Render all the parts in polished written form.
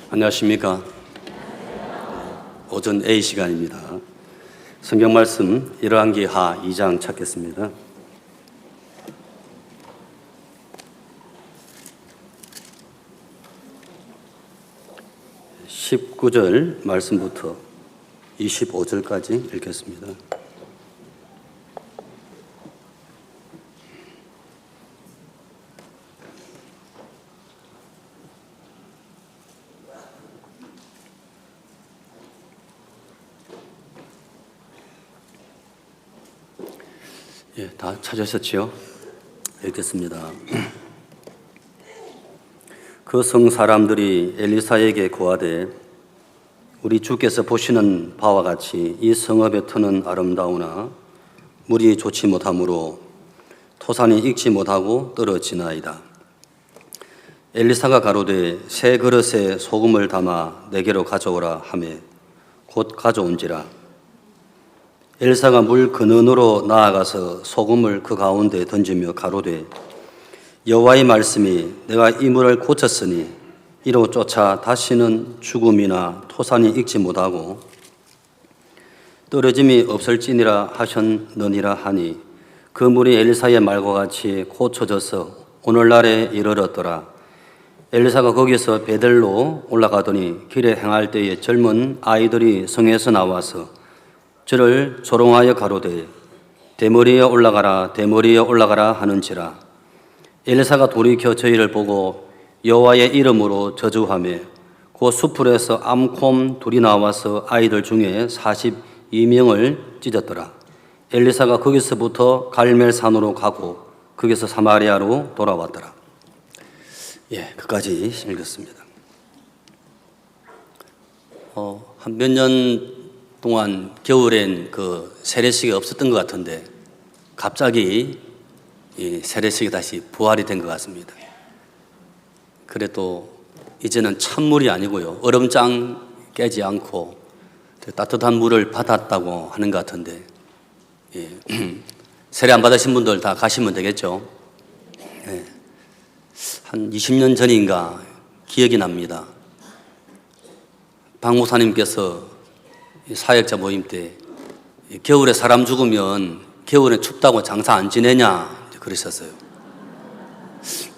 안녕하십니까. 오전 A 시간입니다. 성경 말씀 열왕기하 2장 찾겠습니다. 19절 말씀부터 25절까지 읽겠습니다. 예, 다 찾으셨지요? 읽겠습니다. 그 성 사람들이 엘리사에게 고하되 우리 주께서 보시는 바와 같이 이 성읍의 터는 아름다우나 물이 좋지 못하므로 토산이 익지 못하고 떨어지나이다. 엘리사가 가로되 새 그릇에 소금을 담아 내게로 가져오라 하매 곧 가져온지라. 엘리사가 물 근원으로 나아가서 소금을 그 가운데 던지며 가로되 여호와의 말씀이 내가 이 물을 고쳤으니 이로 쫓아 다시는 죽음이나 토산이 익지 못하고 떨어짐이 없을지니라 하셨느니라 하니 그 물이 엘리사의 말과 같이 고쳐져서 오늘날에 이르렀더라. 엘리사가 거기서 베델로 올라가더니 길에 행할 때에 젊은 아이들이 성에서 나와서 저를 조롱하여 가로되 대머리에 올라가라 대머리에 올라가라 하는지라. 엘리사가 돌이켜 저희를 보고 여호와의 이름으로 저주하며 그 수풀에서 암곰 둘이 나와서 아이들 중에 42명을 찢었더라. 엘리사가 거기서부터 갈멜산으로 가고 거기서 사마리아로 돌아왔더라. 예, 끝까지 읽었습니다. 한 몇 년 동안 겨울엔 그 세례식이 없었던 것 같은데 갑자기 이 세례식이 다시 부활이 된 것 같습니다. 그래도 이제는 찬물이 아니고요, 얼음장 깨지 않고 따뜻한 물을 받았다고 하는 것 같은데, 예. 세례 안 받으신 분들 다 가시면 되겠죠. 예. 한 20년 전인가 기억이 납니다. 박 목사님께서 사역자 모임 때 겨울에 사람 죽으면 겨울에 춥다고 장사 안 지내냐 그러셨어요.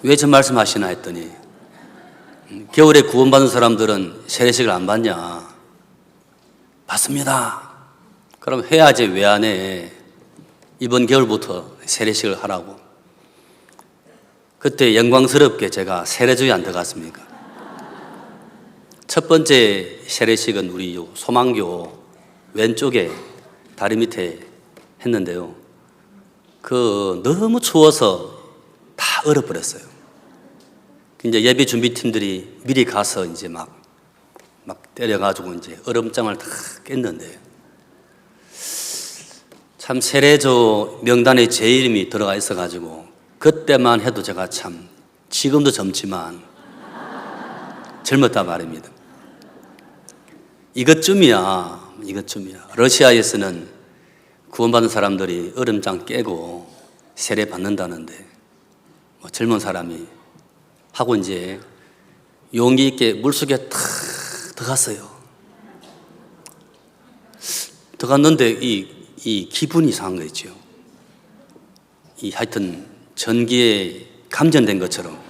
왜 저 말씀하시나 했더니 겨울에 구원받은 사람들은 세례식을 안 받냐? 받습니다. 그럼 해야지 왜 안 해? 이번 겨울부터 세례식을 하라고. 그때 영광스럽게 제가 세례주에 안 들어갔습니까? 첫 번째 세례식은 우리 소망교 왼쪽에 다리 밑에 했는데요. 너무 추워서 다 얼어버렸어요. 이제 예배 준비팀들이 미리 가서 이제 막 때려가지고 이제 얼음장을 다 깼는데, 참 세례조 명단에 제 이름이 들어가 있어가지고 그때만 해도 제가 참 지금도 젊지만 젊었단 말입니다. 이것쯤이야. 러시아에서는 구원받은 사람들이 얼음장 깨고 세례 받는다는데 젊은 사람이 하고 이제 용기 있게 물속에 탁 들어갔어요. 들어갔는데 이 기분이 이상한 거 있죠. 하여튼 전기에 감전된 것처럼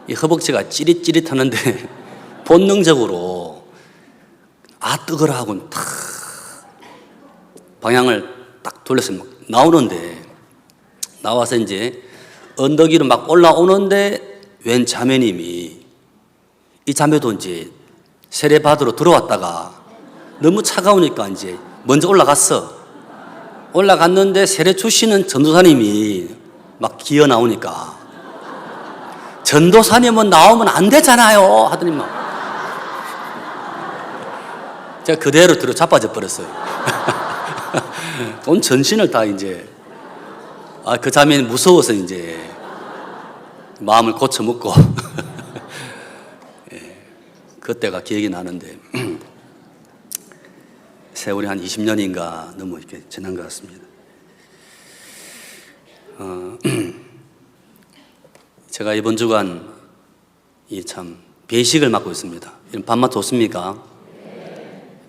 이 허벅지가 찌릿찌릿하는데 본능적으로 뜨거라 하고는 탁 방향을 딱 돌려서 막 나오는데, 나와서 이제 언덕 위로 막 올라오는데 웬 자매님이, 이 자매도 이제 세례 받으러 들어왔다가 너무 차가우니까 이제 먼저 올라갔는데 세례 주시는 전도사님이 막 기어 나오니까 전도사님은 나오면 안 되잖아요 하더니 막 제가 그대로 들어 자빠져 버렸어요. 온 전신을 다 이제 그 자매는 무서워서 이제 마음을 고쳐 먹고 예, 그때가 기억이 나는데 세월이 한 20년인가 너무 이렇게 지난 것 같습니다. 제가 이번 주간 이 참 배식을 맡고 있습니다. 밥맛 좋습니까?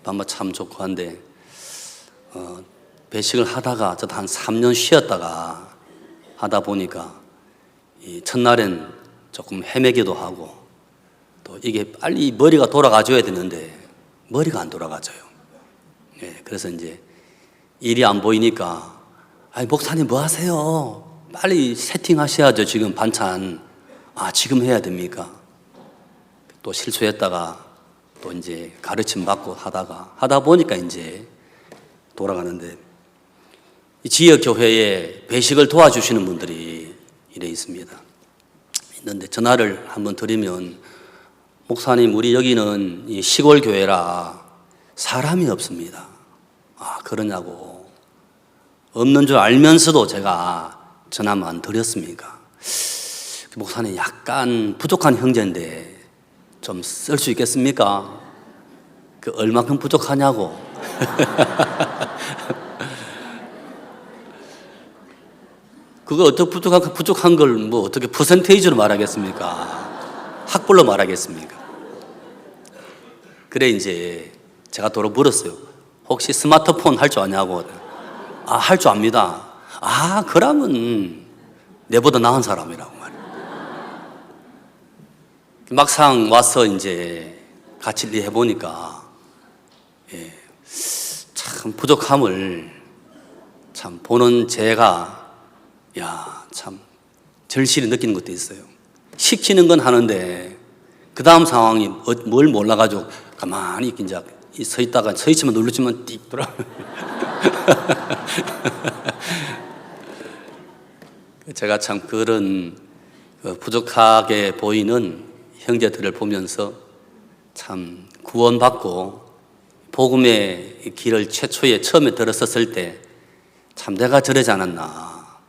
밥맛 참 좋고 한데 배식을 하다가 저도 한 3년 쉬었다가 하다 보니까 이 첫날엔 조금 헤매기도 하고 또 이게 빨리 머리가 돌아가줘야 되는데 머리가 안 돌아가져요. 그래서 이제 일이 안 보이니까 목사님 뭐 하세요? 빨리 세팅하셔야죠. 지금 반찬. 지금 해야 됩니까? 또 실수했다가 또 이제 가르침 받고 하다 보니까 이제 돌아가는데 이 지역 교회에 배식을 도와주시는 분들이 이래 있는데 전화를 한번 드리면 목사님 우리 여기는 이 시골 교회라 사람이 없습니다. 그러냐고. 없는 줄 알면서도 제가 전화만 드렸습니까? 목사님 약간 부족한 형제인데 좀 쓸 수 있겠습니까? 얼마큼 부족하냐고. 그거 어떻게 부족한 걸 뭐 어떻게 퍼센테이지로 말하겠습니까? 학벌로 말하겠습니까? 그래 이제 제가 도로 물었어요. 혹시 스마트폰 할 줄 아냐고. 할 줄 압니다. 그러면 내보다 나은 사람이라고 말이에요. 막상 와서 이제 같이 해보니까 참 부족함을 참 보는 제가 참 절실히 느끼는 것도 있어요. 시키는 건 하는데 그 다음 상황이 뭘 몰라가지고 가만히 이제 서 있다가 서있지만 누르지만 띡 돌아. 제가 참 그런 부족하게 보이는 형제들을 보면서 참 구원받고 복음의 길을 처음에 들었었을 때 참 내가 저러지 않았나.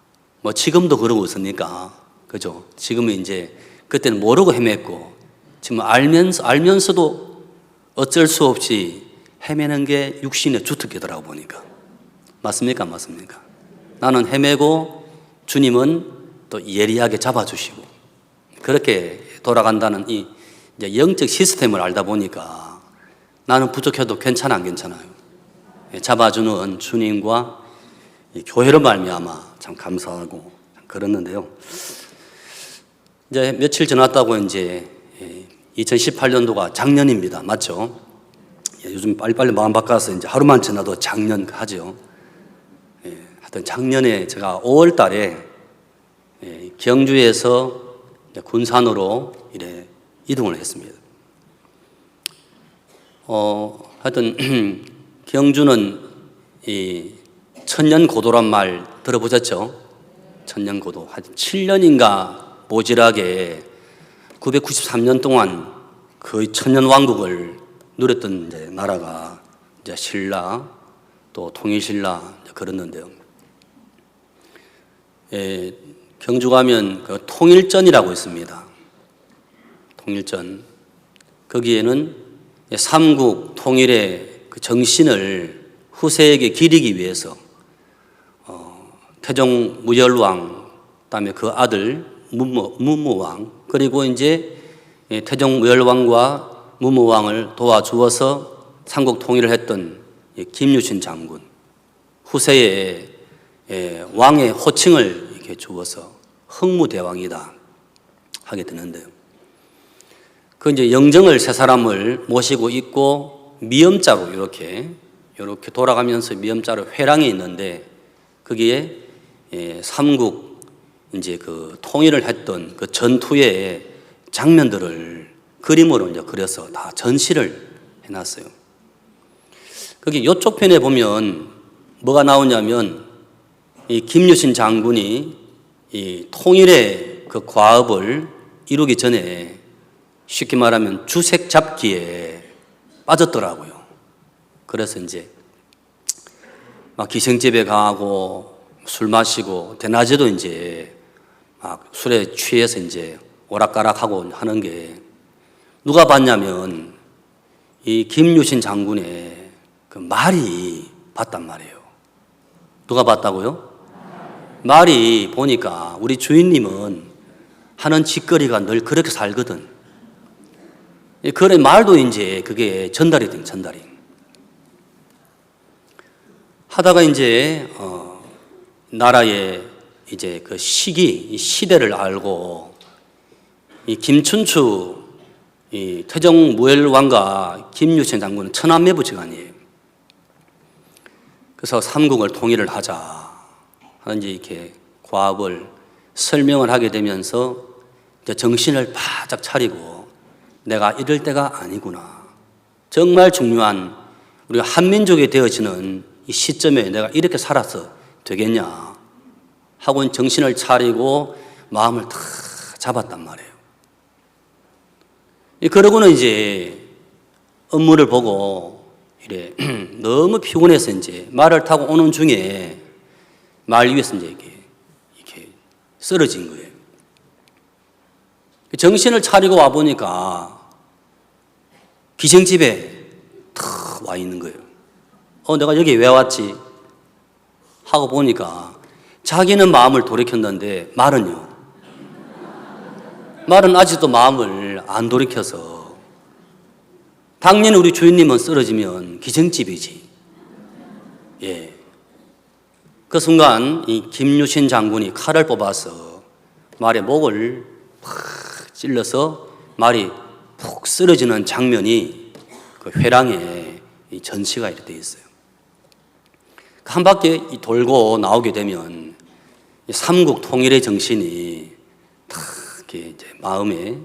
지금도 그러고 있으니까 그죠? 지금은 이제 그때는 모르고 헤맸고 지금 알면서도 어쩔 수 없이 헤매는 게 육신의 주특기더라고 보니까. 맞습니까? 안 맞습니까? 나는 헤매고 주님은 또 예리하게 잡아주시고 그렇게 돌아간다는 이 이제 영적 시스템을 알다 보니까 나는 부족해도 괜찮아 안 괜찮아요? 잡아주는 주님과 이 교회로 말미암아 참 감사하고 그랬는데요. 이제 며칠 지났다고 이제 2018년도가 작년입니다. 맞죠? 요즘 빨리빨리 마음 바꿔서 이제 하루만 지나도 작년 하죠. 하여튼 작년에 제가 5월 달에 경주에서 군산으로 이래 이동을 했습니다. 하여튼 경주는 이 천년고도란 말 들어보셨죠? 천년고도. 한 7년인가 모질하게 993년 동안 거의 천년왕국을 누렸던 이제 나라가 이제 신라 또 통일신라 그랬는데요. 경주 가면 그 통일전이라고 있습니다. 통일전. 거기에는 삼국 통일의 그 정신을 후세에게 기리기 위해서 태종 무열왕, 그다음에 그 아들 문무왕, 그리고 이제 태종 무열왕과 문무왕을 도와주어서 삼국 통일을 했던 김유신 장군, 후세에 왕의 호칭을 이렇게 주어서 흥무대왕이다 하게 되는데요. 그 이제 영정을 세 사람을 모시고 있고 미음자로 이렇게 돌아가면서 미음자로 회랑이 있는데 거기에 삼국 이제 그 통일을 했던 그 전투의 장면들을 그림으로 이제 그려서 다 전시를 해놨어요. 거기 이쪽 편에 보면 뭐가 나오냐면 이 김유신 장군이 이 통일의 그 과업을 이루기 전에 쉽게 말하면 주색 잡기에 빠졌더라고요. 그래서 이제 막 기생집에 가고 술 마시고 대낮에도 이제 막 술에 취해서 이제 오락가락하고 하는 게 누가 봤냐면 이 김유신 장군의 그 말이 봤단 말이에요. 누가 봤다고요? 말이 보니까 우리 주인님은 하는 짓거리가 늘 그렇게 살거든. 그런 말도 이제 그게 전달이 된 전달이. 하다가 이제 나라의 이제 그 이 시대를 알고 이 김춘추 이 태종무열왕과 김유신 장군은 천안매부지간이에요. 그래서 삼국을 통일을 하자 하는 이제 이렇게 과업을 설명을 하게 되면서 이제 정신을 바짝 차리고 내가 이럴 때가 아니구나. 정말 중요한 우리가 한민족이 되어지는 이 시점에 내가 이렇게 살아서 되겠냐 하고 정신을 차리고 마음을 다 잡았단 말이에요. 그러고는 이제 업무를 보고 이래 너무 피곤해서 이제 말을 타고 오는 중에 말 위에서 이제 이렇게 쓰러진 거예요. 정신을 차리고 와 보니까 기생집에 탁 와 있는 거예요. 내가 여기 왜 왔지? 하고 보니까 자기는 마음을 돌이켰는데 말은요. 말은 아직도 마음을 안 돌이켜서 당연히 우리 주인님은 쓰러지면 기생집이지. 예. 그 순간 이 김유신 장군이 칼을 뽑아서 말의 목을 팍 찔러서 말이 푹 쓰러지는 장면이 그 회랑에 이 전시가 이렇게 되어 있어요. 한 바퀴 돌고 나오게 되면 삼국 통일의 정신이 탁 이렇게 이제 마음에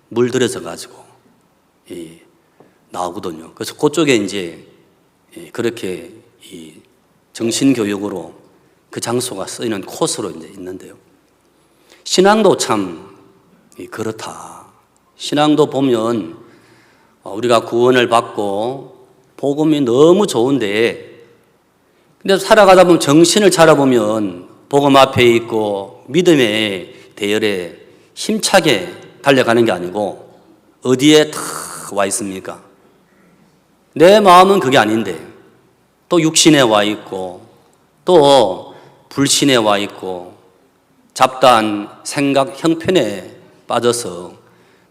물들여져 가지고 나오거든요. 그래서 그쪽에 이제 그렇게 이 정신 교육으로 그 장소가 쓰이는 코스로 이제 있는데요. 신앙도 참 그렇다. 신앙도 보면 우리가 구원을 받고 복음이 너무 좋은데 근데 살아가다 보면 정신을 차려보면 복음 앞에 있고 믿음의 대열에 힘차게 달려가는 게 아니고 어디에 탁 와 있습니까? 내 마음은 그게 아닌데 또 육신에 와 있고 또 불신에 와 있고 잡다한 생각 형편에 빠져서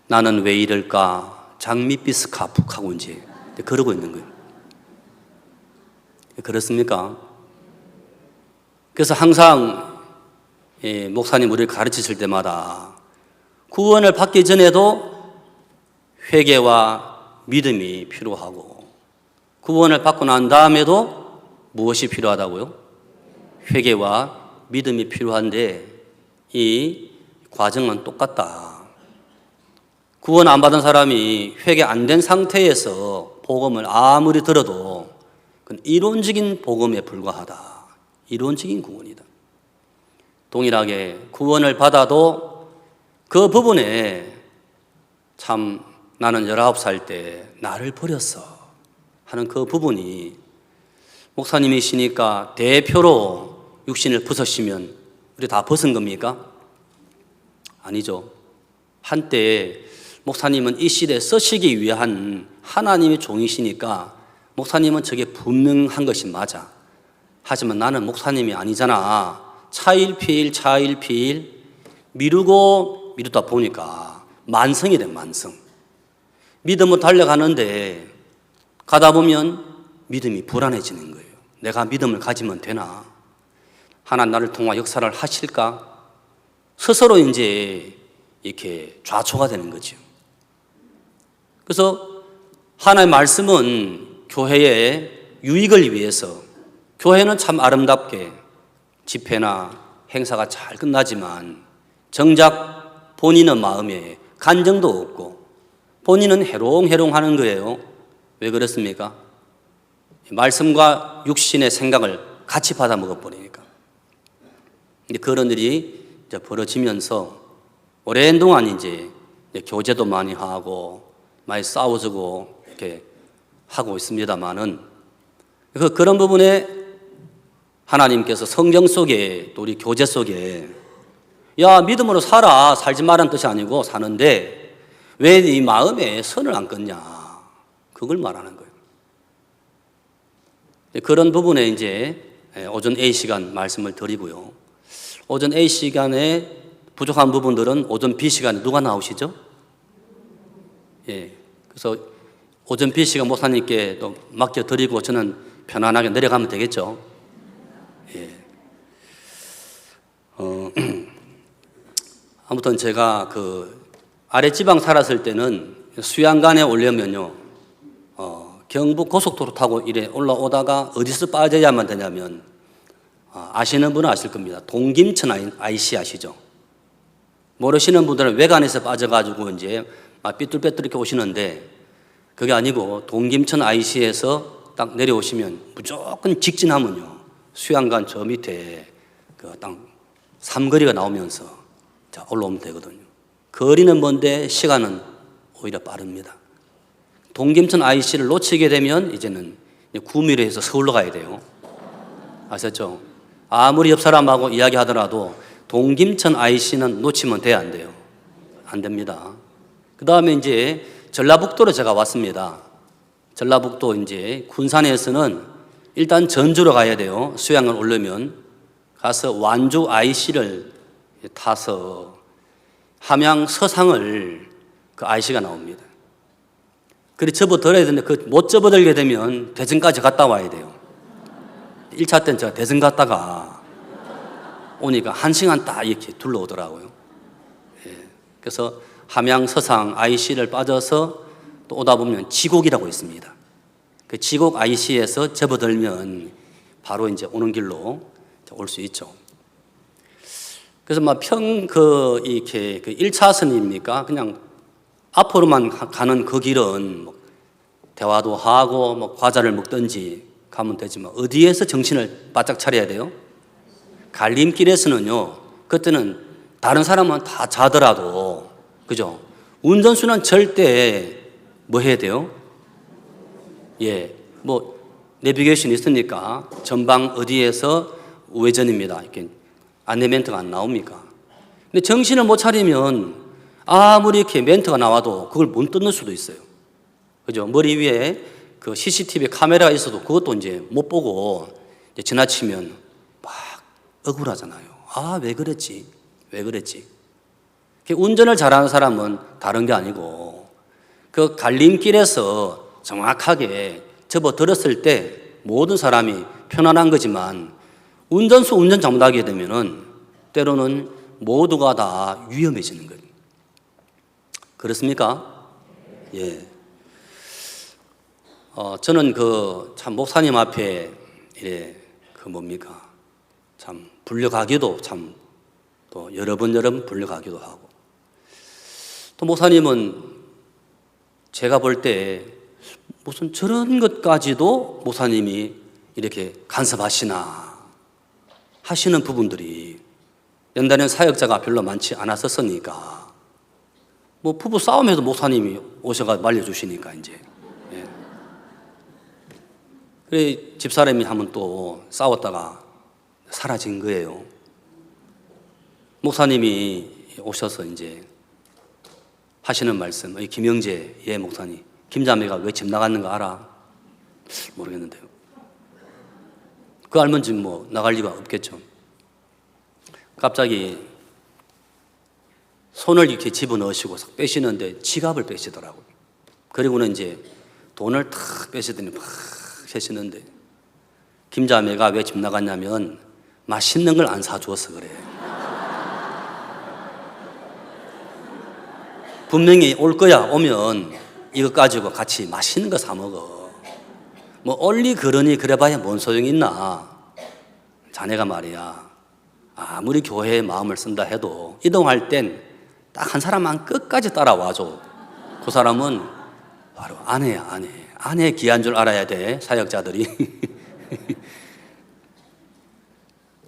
나는 왜 이럴까 장밋빛 가푹하고 이제 그러고 있는 거예요. 그렇습니까? 그래서 항상 목사님 우리를 가르치실 때마다 구원을 받기 전에도 회개와 믿음이 필요하고 구원을 받고 난 다음에도 무엇이 필요하다고요? 회개와 믿음이 필요한데 이 과정은 똑같다. 구원 안 받은 사람이 회개 안 된 상태에서 복음을 아무리 들어도 그건 이론적인 복음에 불과하다. 이론적인 구원이다. 동일하게 구원을 받아도 그 부분에 참 나는 19살 때 나를 버렸어 하는 그 부분이 목사님이시니까 대표로 육신을 벗으시면 우리 다 벗은 겁니까? 아니죠. 한때 목사님은 이 시대에 쓰시기 위한 하나님의 종이시니까 목사님은 저게 분명한 것이 맞아. 하지만 나는 목사님이 아니잖아. 차일피일 미루고 미루다 보니까 만성이 돼, 만성. 믿음으로 달려가는데 가다 보면 믿음이 불안해지는 거예요. 내가 믿음을 가지면 되나? 하나님 나를 통해 역사를 하실까? 스스로 이제 이렇게 좌초가 되는 거죠. 그래서 하나님의 말씀은 교회의 유익을 위해서 교회는 참 아름답게 집회나 행사가 잘 끝나지만 정작 본인의 마음에 간정도 없고 본인은 해롱해롱 하는 거예요. 왜 그렇습니까? 말씀과 육신의 생각을 같이 받아 먹어버리니까. 근데 그런 일이 이제 벌어지면서 오랜 동안 이제 교제도 많이 하고 많이 싸워주고 이렇게 하고 있습니다만은 그런 부분에 하나님께서 성경 속에 또 우리 교제 속에 야 믿음으로 살아 살지 말라는 뜻이 아니고 사는데 왜 네 마음에 선을 안 끊냐 그걸 말하는 거예요. 그런 부분에 이제 오전 A 시간 말씀을 드리고요. 오전 A 시간에 부족한 부분들은 오전 B 시간에 누가 나오시죠? 예, 그래서 오전필 씨가 목사님께 또 맡겨드리고 저는 편안하게 내려가면 되겠죠. 예. 아무튼 제가 그 아랫지방 살았을 때는 수양간에 오려면요, 경북 고속도로 타고 이래 올라오다가 어디서 빠져야만 되냐면, 아시는 분은 아실 겁니다. 동김천 IC 아시죠? 모르시는 분들은 외관에서 빠져가지고 이제 삐뚤빼뚤 이렇게 오시는데, 그게 아니고 동김천 IC에서 딱 내려오시면 무조건 직진하면요, 수양간 저 밑에 그 딱 삼거리가 나오면서 자 올라오면 되거든요. 거리는 먼데 시간은 오히려 빠릅니다. 동김천 IC를 놓치게 되면 이제는 구미로 해서 서울로 가야 돼요. 아셨죠? 아무리 옆 사람하고 이야기하더라도 동김천 IC는 놓치면 돼야 안 돼요. 안 됩니다. 그 다음에 이제 전라북도로 제가 왔습니다. 전라북도 이제 군산에서는 일단 전주로 가야 돼요. 수양을 오려면 가서 완주 IC를 타서 함양 서상을 그 IC가 나옵니다. 그래 접어들어야 되는데 그 못 접어들게 되면 대전까지 갔다 와야 돼요. 1차 때는 제가 대전 갔다가 오니까 1시간 딱 이렇게 둘러오더라고요. 예. 그래서 함양 서상 IC를 빠져서 또 오다 보면 지곡이라고 있습니다. 그 지곡 IC에서 접어들면 바로 이제 오는 길로 올 수 있죠. 그래서 이렇게 그 1차선입니까? 그냥 앞으로만 가는 그 길은 뭐 대화도 하고 뭐 과자를 먹든지 가면 되지만 어디에서 정신을 바짝 차려야 돼요? 갈림길에서는요, 그때는 다른 사람은 다 자더라도, 그죠? 운전수는 절대 뭐 해야 돼요? 예, 뭐 내비게이션 있으니까 전방 어디에서 우회전입니다. 이렇게 안내 멘트가 안 나옵니까? 근데 정신을 못 차리면 아무리 이렇게 멘트가 나와도 그걸 못 듣는 수도 있어요. 그죠? 머리 위에 그 CCTV 카메라가 있어도 그것도 이제 못 보고 이제 지나치면 막 억울하잖아요. 아, 왜 그랬지? 왜 그랬지? 운전을 잘하는 사람은 다른 게 아니고 그 갈림길에서 정확하게 접어들었을 때 모든 사람이 편안한 거지만 운전수 운전 잘못하게 되면은 때로는 모두가 다 위험해지는 거예요. 그렇습니까? 예. 저는 참 목사님 앞에 참 불려가기도 참 또 여러 번 불려가기도 하고, 또 목사님은 제가 볼 때 무슨 저런 것까지도 목사님이 이렇게 간섭하시나 하시는 부분들이 옛날에는 사역자가 별로 많지 않았었으니까 뭐 부부 싸움에도 목사님이 오셔가 말려주시니까 이제. 예. 그래 집사람이 한번 또 싸웠다가 사라진 거예요. 목사님이 오셔서 이제 하시는 말씀, 김영재 목사님, 김자매가 왜 집 나갔는가 알아? 모르겠는데요. 그거 알면 지금 뭐 나갈 리가 없겠죠. 갑자기 손을 이렇게 집어넣으시고 빼시는데 지갑을 빼시더라고요. 그리고는 이제 돈을 탁 빼시더니 막 세시는데, 김자매가 왜 집 나갔냐면 맛있는 걸 안 사주어서 그래요. 분명히 올 거야. 오면 이거 가지고 같이 맛있는 거 사 먹어. 뭐 얼리 그러니 그래봐야 뭔 소용이 있나. 자네가 말이야, 아무리 교회에 마음을 쓴다 해도 이동할 땐 딱 한 사람만 끝까지 따라와줘. 그 사람은 바로 아내야. 아내의 귀한 줄 알아야 돼, 사역자들이.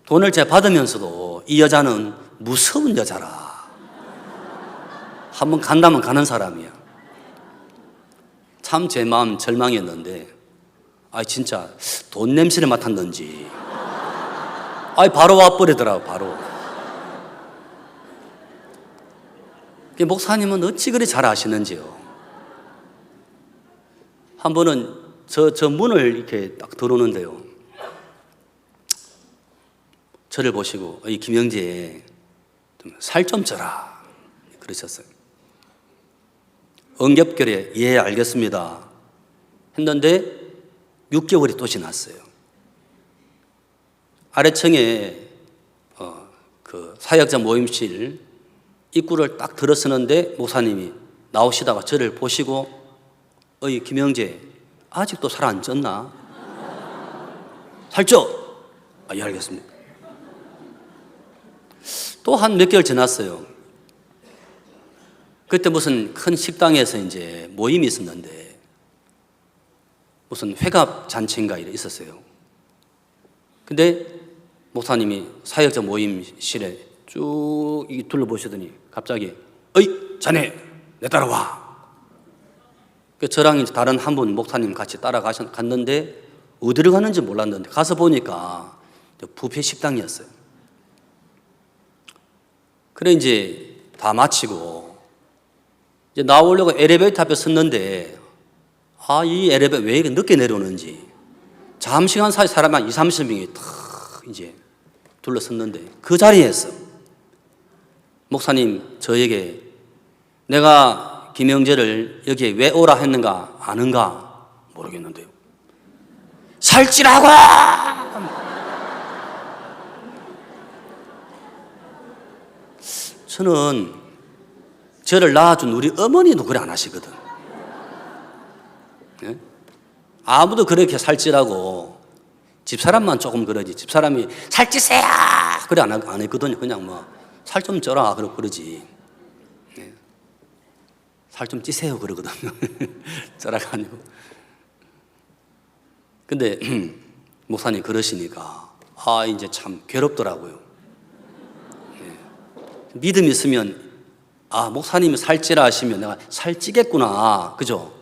돈을 제가 받으면서도 이 여자는 무서운 여자라. 한번 간다면 가는 사람이야. 참 제 마음 절망이었는데, 진짜 돈 냄새를 맡았는지, 바로 와버리더라고, 바로. 목사님은 어찌 그리 잘 아시는지요. 한 번은 저 문을 이렇게 딱 들어오는데요, 저를 보시고, 김영재, 살 좀 쪄라. 그러셨어요. 응겹결에 예 알겠습니다 했는데 6개월이 또 지났어요. 아래층에 그 사역자 모임실 입구를 딱 들어서는데 목사님이 나오시다가 저를 보시고 어이 김영재 아직도 살 안 쪘나? 살쪄? 예 알겠습니다. 또 한 몇 개월 지났어요. 그때 무슨 큰 식당에서 이제 모임이 있었는데 무슨 회갑 잔치인가 이래 있었어요. 근데 목사님이 사역자 모임실에 쭉 둘러보시더니 갑자기 어이 자네 내 따라와. 저랑 이제 다른 한 분 목사님 같이 갔는데 어디를 가는지 몰랐는데 가서 보니까 뷔페 식당이었어요. 그래 이제 다 마치고 이제 나오려고 엘리베이터 앞에 섰는데 이 엘리베이터 왜 이렇게 늦게 내려오는지 잠시간 사이 사람 한 20-30명이 탁 이제 둘러섰는데 그 자리에서 목사님 저에게 내가 김영재를 여기에 왜 오라 했는가 아는가 모르겠는데요. 살찌라고! 저는 저를 낳아준 우리 어머니도 그래 안 하시거든. 네? 아무도 그렇게 살찌라고 집사람만 조금 그러지 집사람이 살찌세요 그래 안 했거든요. 그냥 뭐 살 좀 쪄라 그러지. 네. 살 좀 찌세요 그러거든요. 쪄라가 아니고. 근데 목사님 그러시니까 이제 참 괴롭더라고요. 네. 믿음이 있으면 목사님이 살찌라 하시면 내가 살찌겠구나. 그죠?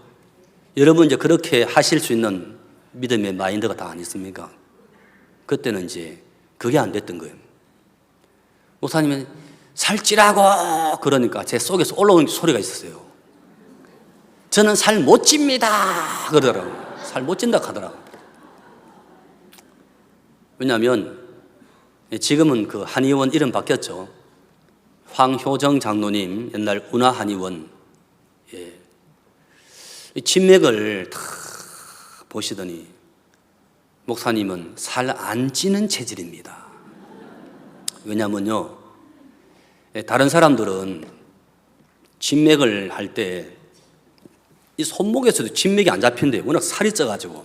여러분 이제 그렇게 하실 수 있는 믿음의 마인드가 다 아니습니까? 그때는 이제 그게 안 됐던 거예요. 목사님은 살찌라고 그러니까 제 속에서 올라오는 소리가 있었어요. 저는 살 못 찝니다. 그러더라고요. 살 못 찐다 하더라고요. 왜냐하면 지금은 그 한의원 이름 바뀌었죠. 황효정 장로님 옛날 운하 한의원 진맥을 다 보시더니 목사님은 살 안 찌는 체질입니다. 왜냐면요 다른 사람들은 진맥을 할 때 이 손목에서도 진맥이 안 잡힌대요. 워낙 살이 쪄가지고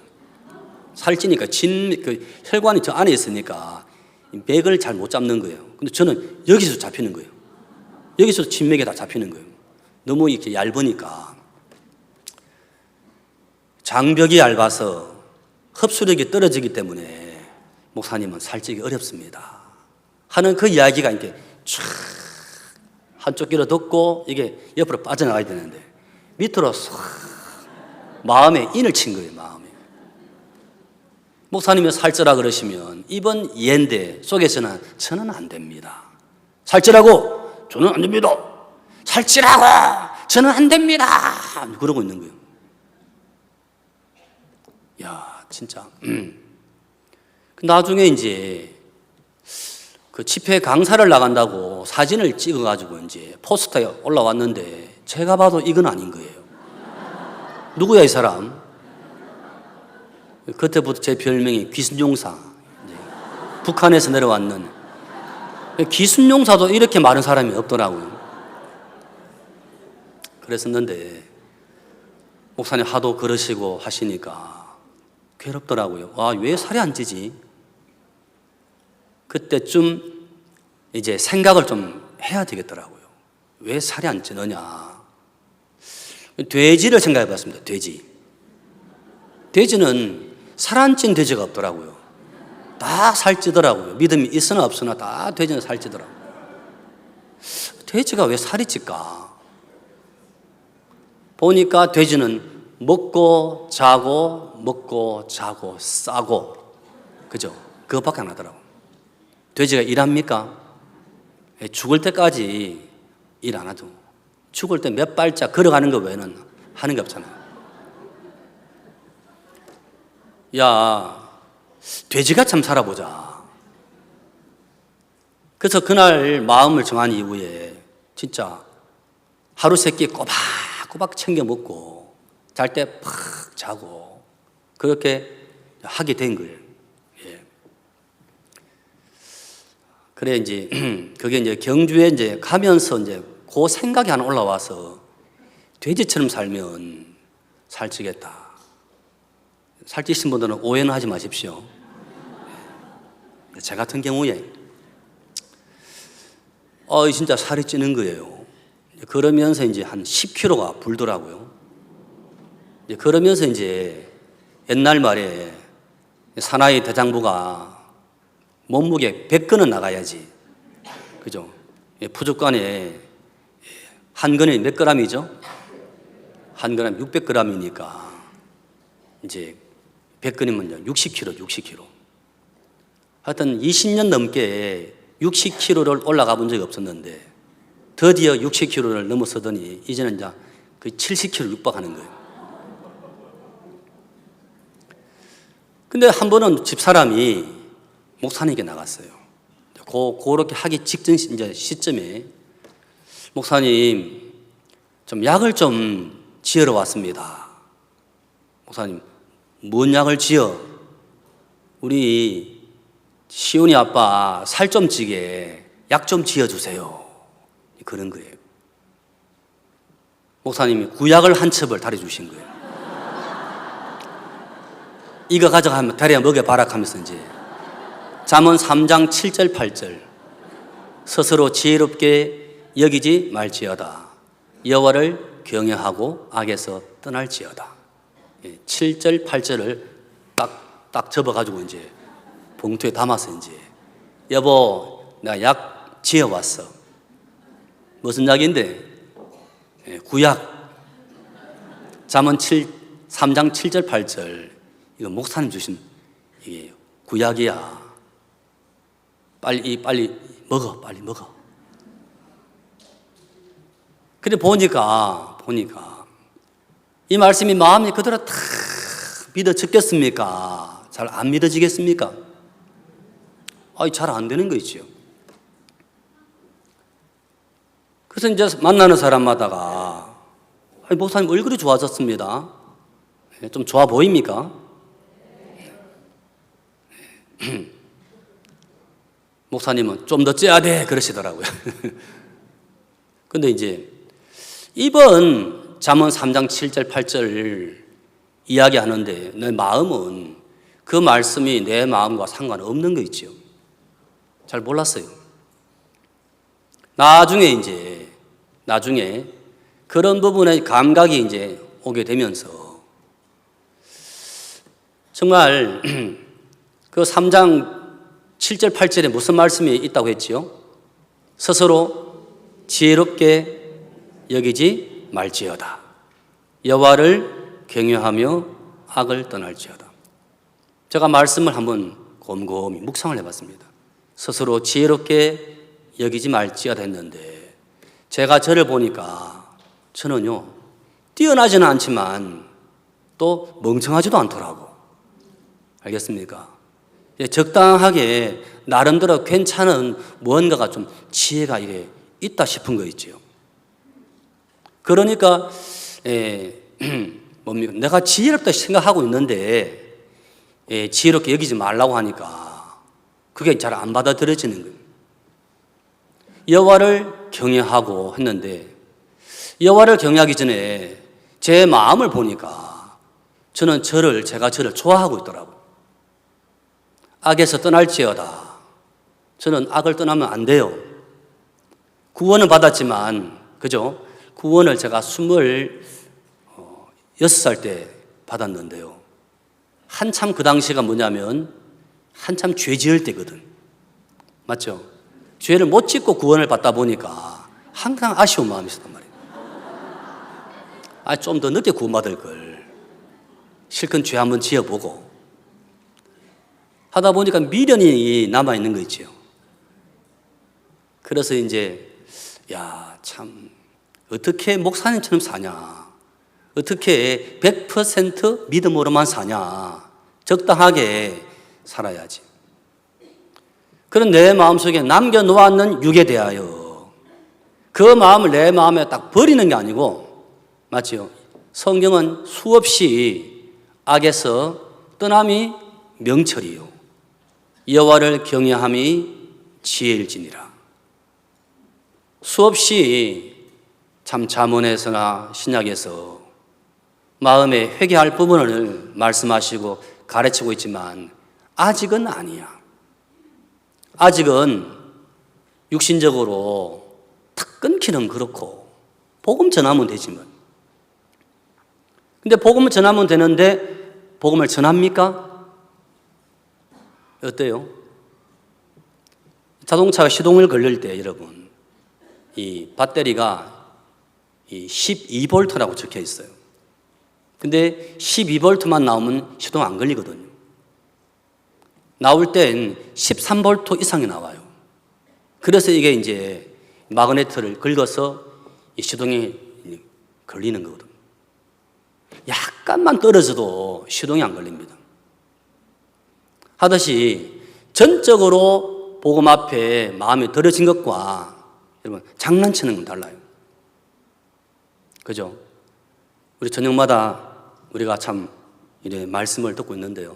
살찌니까 그 혈관이 저 안에 있으니까 맥을 잘 못 잡는 거예요. 근데 저는 여기서 잡히는 거예요. 여기서 진맥이 다 잡히는 거예요. 너무 이렇게 얇으니까 장벽이 얇아서 흡수력이 떨어지기 때문에 목사님은 살찌기 어렵습니다 하는 그 이야기가 이렇게 쫙 한쪽 귀로 듣고 이게 옆으로 빠져나가야 되는데 밑으로 싹 마음에 인을 친 거예요. 마음에 목사님이 살찌라 그러시면 이번 예인데 속에서는 저는 안 됩니다. 살찌라고 저는 안 됩니다. 살찌라고 저는 안 됩니다. 그러고 있는 거예요. 야, 진짜. 나중에 이제 그 집회 강사를 나간다고 사진을 찍어가지고 이제 포스터에 올라왔는데 제가 봐도 이건 아닌 거예요. 누구야, 이 사람? 그때부터 제 별명이 귀순용사. 북한에서 내려왔는. 귀순용사도 이렇게 많은 사람이 없더라고요. 그랬었는데 목사님 하도 그러시고 하시니까 괴롭더라고요. 왜 살이 안 찌지? 그때쯤 이제 생각을 좀 해야 되겠더라고요. 왜 살이 안 찌느냐? 돼지를 생각해 봤습니다. 돼지는 살 안 찐 돼지가 없더라고요. 다 살찌더라고요. 믿음이 있으나 없으나 다 돼지는 살찌더라고요. 돼지가 왜 살이 찔까? 보니까 돼지는 먹고 자고 싸고 그죠? 그것밖에 안 하더라고요. 돼지가 일합니까? 죽을 때까지 일 안 하죠. 죽을 때 몇 발짝 걸어가는 것 외에는 하는 게 없잖아요. 야, 돼지가 참 살아보자. 그래서 그날 마음을 정한 이후에 진짜 하루 세끼 꼬박꼬박 꼬박 챙겨 먹고 잘 때 팍 자고 그렇게 하게 된 거예요. 예. 그래 이제 그게 이제 경주에 이제 가면서 이제 그 생각이 하나 올라와서 돼지처럼 살면 살찌겠다. 살찌신 분들은 오해는 하지 마십시오. 제 같은 경우에 진짜 살이 찌는 거예요. 그러면서 이제 한 10kg가 불더라고요. 그러면서 이제 옛날 말에 사나이 대장부가 몸무게 100근은 나가야지. 그죠? 푸주간에 한 근에 몇 g이죠? 한 근에 600g이니까 이제 100근이면 60kg. 하여튼 20년 넘게 60kg를 올라가 본 적이 없었는데 드디어 60kg를 넘어서더니 이제는 이제 그 70kg 육박하는 거예요. 근데 한 번은 집사람이 목사님에게 나갔어요. 그렇게 하기 직전 이제 시점에 목사님 좀 약을 좀 지으러 왔습니다. 목사님 뭔 약을 지어? 우리 시온이 아빠 살 좀 찌게 약 좀 지어주세요. 그런 거예요. 목사님이 구약을 한 첩을 다려주신 거예요. 이거 가져가면 다리에 먹여봐라 하면서 이제 잠언 3장 7절 8절 스스로 지혜롭게 여기지 말지어다. 여호와를 경외하고 악에서 떠날지어다. 7절 8절을 딱 접어가지고 이제 봉투에 담아서 이제 여보 나 약 지어왔어. 무슨 약인데? 구약. 잠언 3장 7절 8절 이거 목사님 주신 이게 구약이야. 빨리 먹어. 근데 보니까 이 말씀이 마음이 그대로 다 믿어지겠습니까? 잘 안 믿어지겠습니까? 잘 안 되는 거 있죠. 그래서 이제 만나는 사람마다가 목사님 얼굴이 좋아졌습니다. 좀 좋아 보입니까? 목사님은 좀 더 쪄야 돼 그러시더라고요. 근데 이제 이번 잠언 3장 7절 8절 이야기하는데 내 마음은 그 말씀이 내 마음과 상관없는 거 있죠. 잘 몰랐어요. 나중에 그런 부분에 감각이 이제 오게 되면서 정말 그 3장 7절 8절에 무슨 말씀이 있다고 했지요? 스스로 지혜롭게 여기지 말지어다. 여호와를 경외하며 악을 떠날지어다. 제가 말씀을 한번 곰곰이 묵상을 해봤습니다. 스스로 지혜롭게 여기지 말지어다 했는데 제가 저를 보니까 저는요 뛰어나지는 않지만 또 멍청하지도 않더라고. 알겠습니까? 적당하게 나름대로 괜찮은 무언가가 좀 지혜가 이게 있다 싶은 거 있죠. 그러니까 뭡니까? 내가 지혜롭다 생각하고 있는데 지혜롭게 여기지 말라고 하니까 그게 잘 안 받아들여지는 거예요. 여호와를 경외하고 했는데 여호와를 경외하기 전에 제 마음을 보니까 제가 저를 좋아하고 있더라고요. 악에서 떠날지어다. 저는 악을 떠나면 안 돼요. 구원을 받았지만, 그죠? 구원을 제가 26살 때 받았는데요. 한참 그 당시가 뭐냐면, 한참 죄 지을 때거든. 맞죠? 죄를 못 짓고 구원을 받다 보니까 항상 아쉬운 마음이 있었단 말이에요. 좀 더 늦게 구원받을 걸. 실컷 죄 한번 지어보고. 하다 보니까 미련이 남아있는 거 있죠. 그래서 이제, 참, 어떻게 목사님처럼 사냐? 어떻게 100% 믿음으로만 사냐? 적당하게 살아야지. 그런 내 마음속에 남겨놓았는 육에 대하여 그 마음을 내 마음에 딱 버리는 게 아니고 맞지요? 성경은 수없이 악에서 떠남이 명철이요 여호와를 경외함이 지혜일지니라. 수없이 참 잠언에서나 신약에서 마음에 회개할 부분을 말씀하시고 가르치고 있지만 아직은 아니야. 아직은 육신적으로 탁 끊기는 그렇고 복음 전하면 되지만, 근데 복음을 전하면 되는데 복음을 전합니까? 어때요? 자동차가 시동을 걸릴 때 여러분 이 배터리가 이 12V라고 적혀 있어요. 근데 12V만 나오면 시동 안 걸리거든요. 나올 땐 13V 이상이 나와요. 그래서 이게 이제 마그네트를 긁어서 이 시동이 걸리는 거거든요. 약간만 떨어져도 시동이 안 걸립니다. 하듯이 전적으로 복음 앞에 마음이 들어진 것과 여러분 장난치는 건 달라요. 그죠? 우리 저녁마다 우리가 참 이래 말씀을 듣고 있는데요.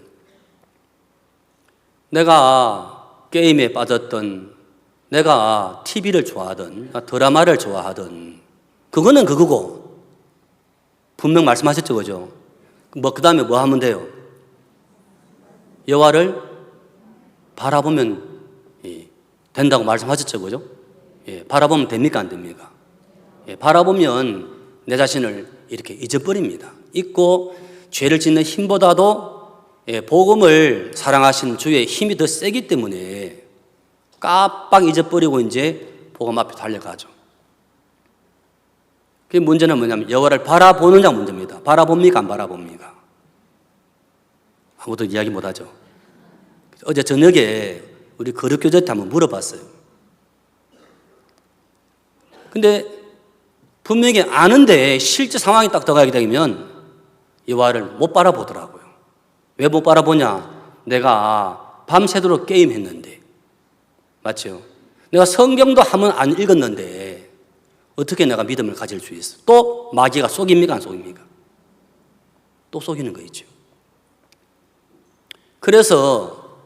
내가 게임에 빠졌던, 내가 TV를 좋아하던, 드라마를 좋아하던, 그거는 그거고 분명 말씀하셨죠, 그죠? 그 다음에 뭐 하면 돼요? 여호와를 바라보면 된다고 말씀하셨죠, 그죠? 바라보면 됩니까, 안 됩니까? 바라보면 내 자신을 이렇게 잊어버립니다. 잊고 죄를 짓는 힘보다도 복음을 사랑하신 주의 힘이 더 세기 때문에 깜빡 잊어버리고 이제 복음 앞에 달려가죠. 그 문제는 뭐냐면 여호와를 바라보느냐 문제입니다. 바라봅니까, 안 바라봅니까? 아무도 이야기 못하죠. 어제 저녁에 우리 거룩교제때 한번 물어봤어요. 근데 분명히 아는데 실제 상황이 딱 들어가게 되면 여호와를 못 바라보더라고요. 왜 못 바라보냐? 내가 밤새도록 게임했는데, 맞죠? 내가 성경도 한번 안 읽었는데 어떻게 내가 믿음을 가질 수 있어? 또 마귀가 속입니까, 안 속입니까? 또 속이는 거 있죠. 그래서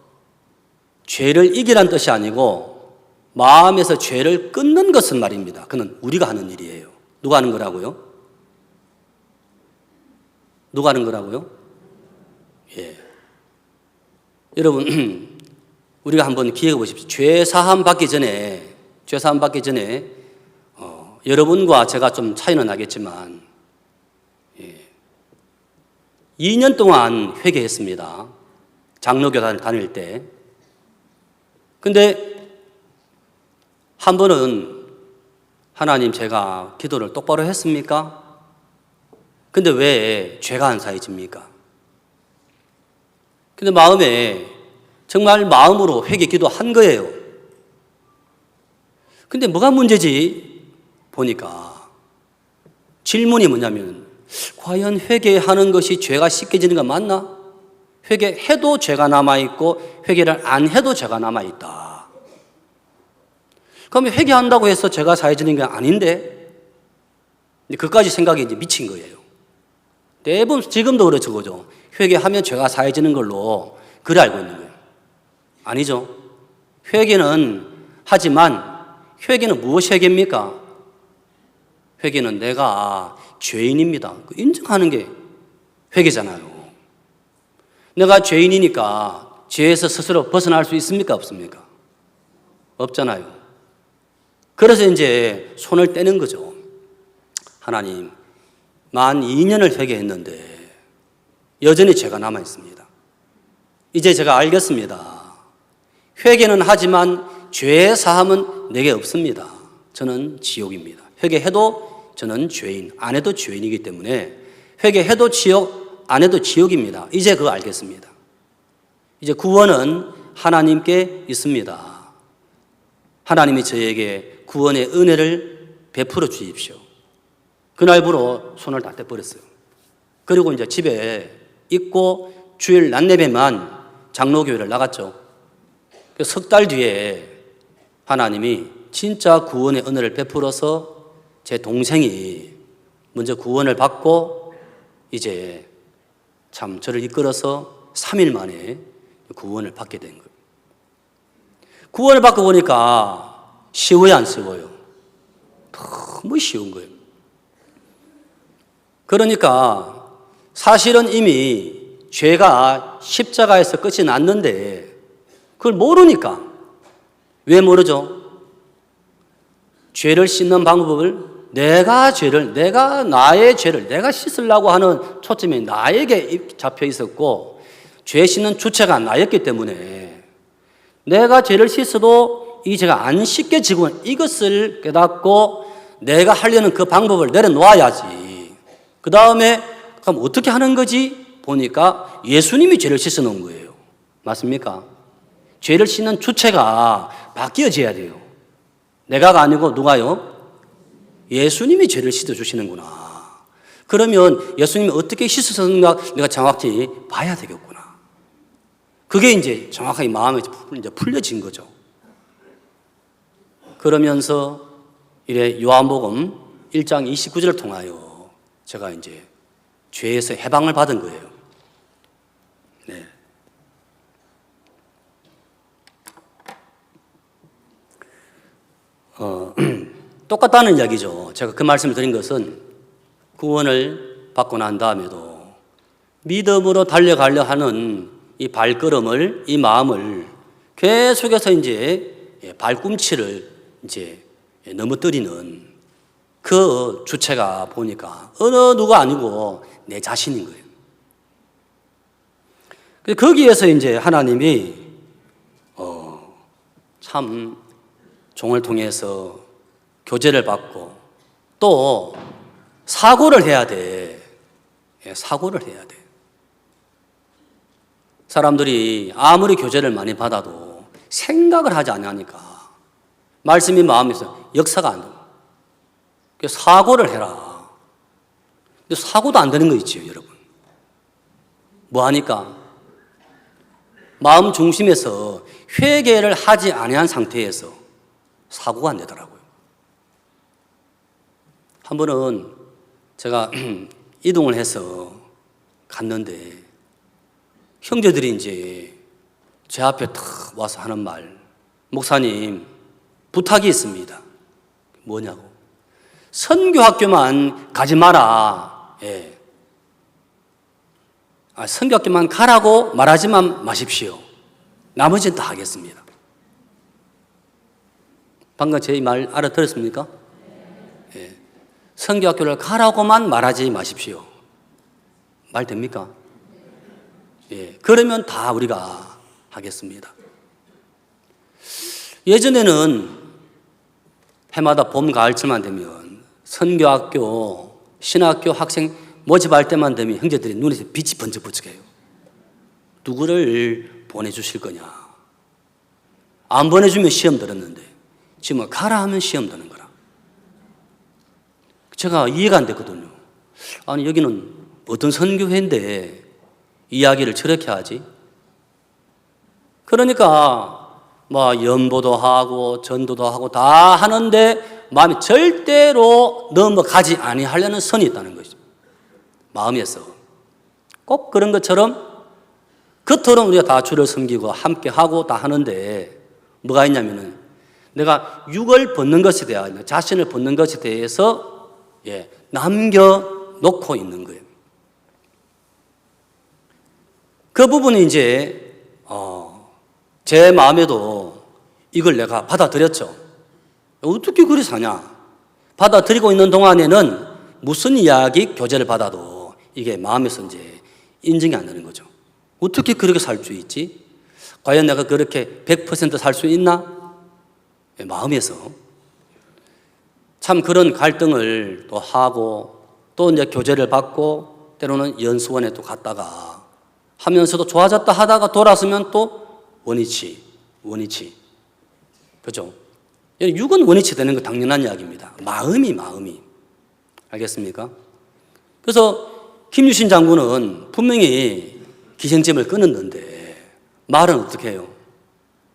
죄를 이기란 뜻이 아니고 마음에서 죄를 끊는 것은 말입니다. 그건 우리가 하는 일이에요. 누가 하는 거라고요? 누가 하는 거라고요? 여러분, 우리가 한번 기억해 보십시오. 죄 사함 받기 전에 여러분과 제가 좀 차이는 나겠지만 2년 동안 회개했습니다. 장로교 다닐 때. 근데 한 번은 하나님, 제가 기도를 똑바로 했습니까? 근데 왜 죄가 안 사해집니까? 근데 마음에 정말 마음으로 회개 기도한 거예요. 근데 뭐가 문제지? 보니까 질문이 뭐냐면, 과연 회개하는 것이 죄가 씻겨지는 거 맞나? 회개해도 죄가 남아있고 회개를 안 해도 죄가 남아있다. 그러면 회개한다고 해서 죄가 사해지는 게 아닌데? 그까지 생각이 이제 미친 거예요. 대부분 지금도 그렇죠, 그죠? 회개하면 죄가 사해지는 걸로 그래 알고 있는 거예요. 아니죠. 회개는 하지만 회개는 무엇이 회개입니까? 회개는 내가 죄인입니다. 인정하는 게 회개잖아요. 내가 죄인이니까 죄에서 스스로 벗어날 수 있습니까, 없습니까? 없잖아요. 그래서 이제 손을 떼는 거죠. 하나님, 만 2년을 회개했는데 여전히 죄가 남아 있습니다. 이제 제가 알겠습니다. 회개는 하지만 죄의 사함은 내게 없습니다. 저는 지옥입니다. 회개해도 저는 죄인, 안 해도 죄인이기 때문에 회개해도 지옥, 안 해도 지옥입니다. 이제 그거 알겠습니다. 이제 구원은 하나님께 있습니다. 하나님이 저에게 구원의 은혜를 베풀어 주십시오. 그날부로 손을 다 떼버렸어요. 그리고 이제 집에 있고 주일 낮 예배만 장로교회를 나갔죠. 석 달 뒤에 하나님이 진짜 구원의 은혜를 베풀어서 제 동생이 먼저 구원을 받고 이제 참 저를 이끌어서 3일 만에 구원을 받게 된 거예요. 구원을 받고 보니까 쉬워요, 안 쉬워요? 너무 쉬운 거예요. 그러니까 사실은 이미 죄가 십자가에서 끝이 났는데 그걸 모르니까. 왜 모르죠? 죄를 씻는 방법을 나의 죄를 내가 씻으려고 하는 초점이 나에게 잡혀 있었고, 죄 씻는 주체가 나였기 때문에 내가 죄를 씻어도 이 죄가 안 씻겨지고 이것을 깨닫고 내가 하려는 그 방법을 내려놓아야지. 그 다음에 그럼 어떻게 하는 거지? 보니까 예수님이 죄를 씻어 놓은 거예요. 맞습니까? 죄를 씻는 주체가 바뀌어져야 돼요. 내가가 아니고 누가요? 예수님이 죄를 씻어주시는구나. 그러면 예수님이 어떻게 씻으셨는가 내가 정확히 봐야 되겠구나. 그게 이제 정확하게 마음에 이제 풀려진 거죠. 그러면서 이래 요한복음 1장 29절을 통하여 제가 이제 죄에서 해방을 받은 거예요. 네. 똑같다는 이야기죠. 제가 그 말씀을 드린 것은 구원을 받고 난 다음에도 믿음으로 달려가려 하는 이 발걸음을, 이 마음을 계속해서 이제 발꿈치를 이제 넘어뜨리는 그 주체가 보니까 어느 누가 아니고 내 자신인 거예요. 거기에서 이제 하나님이 참 종을 통해서 교제를 받고 또 사고를 해야 돼. 사고를 해야 돼. 사람들이 아무리 교제를 많이 받아도 생각을 하지 않으니까 말씀이 마음에서 역사가 안 돼요. 사고를 해라. 근데 사고도 안 되는 거 있지요, 여러분. 뭐 하니까? 마음 중심에서 회개를 하지 아니한 상태에서 사고가 안 되더라고요. 한 번은 제가 이동을 해서 갔는데 형제들이 이제 제 앞에 탁 와서 하는 말, 목사님 부탁이 있습니다. 뭐냐고? 선교학교만 가지 마라. 예. 선교학교만 가라고 말하지만 마십시오. 나머지는 다 하겠습니다. 방금 제 말 알아들었습니까? 예. 선교학교를 가라고만 말하지 마십시오. 말 됩니까? 예. 그러면 다 우리가 하겠습니다. 예전에는 해마다 봄, 가을쯤만 되면 선교학교, 신학교 학생 모집할 때만 되면 형제들이 눈에서 빛이 번쩍번쩍해요. 누구를 보내주실 거냐? 안 보내주면 시험 들었는데 지금 가라 하면 시험 드는 거라. 제가 이해가 안 됐거든요. 아니 여기는 어떤 선교회인데 이야기를 저렇게 하지? 그러니까 뭐 연보도 하고 전도도 하고 다 하는데 마음이 절대로 넘어가지 아니하려는 선이 있다는 거죠. 마음에서 꼭 그런 것처럼 겉으로는 우리가 다 주를 섬기고 함께 하고 다 하는데 뭐가 있냐면은 내가 육을 벗는 것에 대하여 자신을 벗는 것에 대해서 남겨놓고 있는 거예요. 그 부분이 이제 제 마음에도 이걸 내가 받아들였죠. 어떻게 그리 사냐? 받아들이고 있는 동안에는 무슨 이야기 교제를 받아도 이게 마음에서 이제 인정이 안 되는 거죠. 어떻게 그렇게 살 수 있지? 과연 내가 그렇게 100% 살 수 있나? 마음에서 참 그런 갈등을 또 하고 또 이제 교제를 받고 때로는 연수원에 또 갔다가 하면서도 좋아졌다 하다가 돌아서면 또 원위치. 그죠? 육은 원위치 되는 거 당연한 이야기입니다. 마음이. 알겠습니까? 그래서 김유신 장군은 분명히 기생집을 끊었는데 말은 어떻게 해요?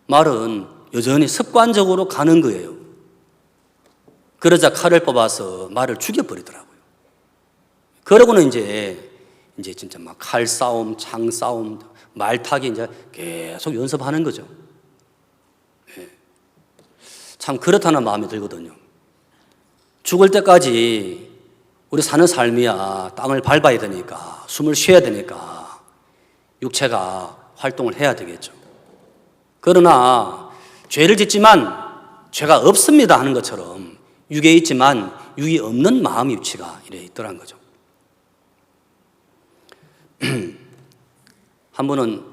말은 여전히 습관적으로 가는 거예요. 그러자 칼을 뽑아서 말을 죽여버리더라고요. 그러고는 이제 진짜 막 칼싸움, 창싸움, 말타기 이제 계속 연습하는 거죠. 예. 참 그렇다는 마음이 들거든요. 죽을 때까지 우리 사는 삶이야 땅을 밟아야 되니까, 숨을 쉬어야 되니까 육체가 활동을 해야 되겠죠. 그러나 죄를 짓지만 죄가 없습니다 하는 것처럼 육에 있지만 육이 없는 마음의 위치가 이래 있더란 거죠. 한 번은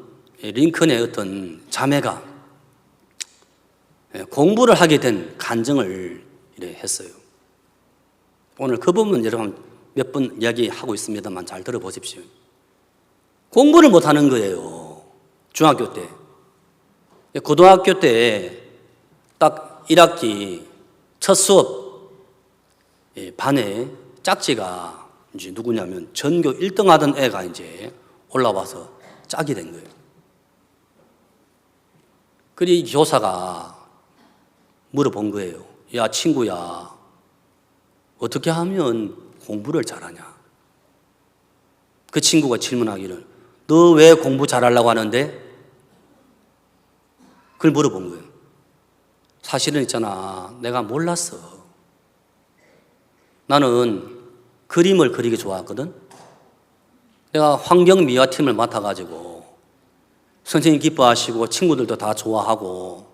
링컨의 어떤 자매가 공부를 하게 된 간증을 이래 했어요. 오늘 그 부분 여러분 몇 번 이야기하고 있습니다만 잘 들어보십시오. 공부를 못하는 거예요. 중학교 때. 고등학교 때 딱 1학기 첫 수업 반에 짝지가 이제 누구냐면 전교 1등 하던 애가 이제 올라와서 짝이 된 거예요. 그리 교사가 물어본 거예요. 야, 친구야, 어떻게 하면 공부를 잘하냐? 그 친구가 질문하기를, 너 왜 공부 잘하려고 하는데? 그걸 물어본 거예요. 사실은 있잖아, 내가 몰랐어. 나는 그림을 그리기 좋아하거든. 내가 환경미화팀을 맡아가지고 선생님 기뻐하시고 친구들도 다 좋아하고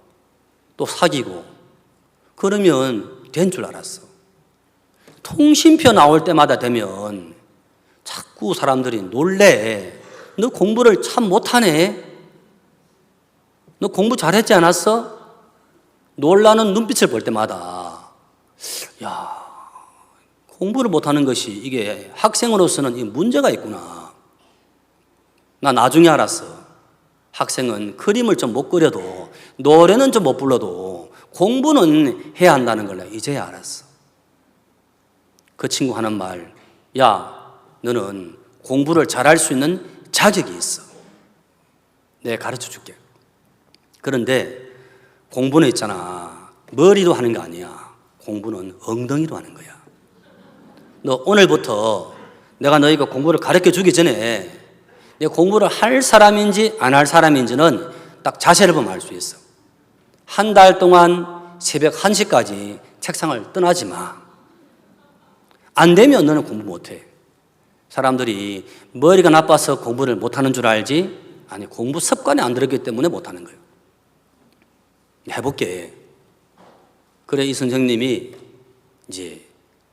또 사귀고 그러면 된 줄 알았어. 통신표 나올 때마다 되면 자꾸 사람들이 놀래. 너 공부를 참 못하네. 너 공부 잘했지 않았어? 놀라는 눈빛을 볼 때마다 야, 공부를 못하는 것이 이게 학생으로서는 이 문제가 있구나. 나 나중에 알았어. 학생은 그림을 좀 못 그려도 노래는 좀 못 불러도 공부는 해야 한다는 걸 이제야 알았어. 그 친구 하는 말, 야, 너는 공부를 잘할 수 있는 자격이 있어. 내가 가르쳐 줄게. 그런데 공부는 있잖아, 머리로 하는 게 아니야. 공부는 엉덩이로 하는 거야. 너 오늘부터 내가 너희가 공부를 가르쳐 주기 전에 내 공부를 할 사람인지 안 할 사람인지는 딱 자세를 보면 알 수 있어. 한 달 동안 새벽 1시까지 책상을 떠나지 마. 안 되면 너는 공부 못해. 사람들이 머리가 나빠서 공부를 못하는 줄 알지? 아니, 공부 습관이 안 들었기 때문에 못하는 거예요. 해볼게. 그래, 이 선생님이 이제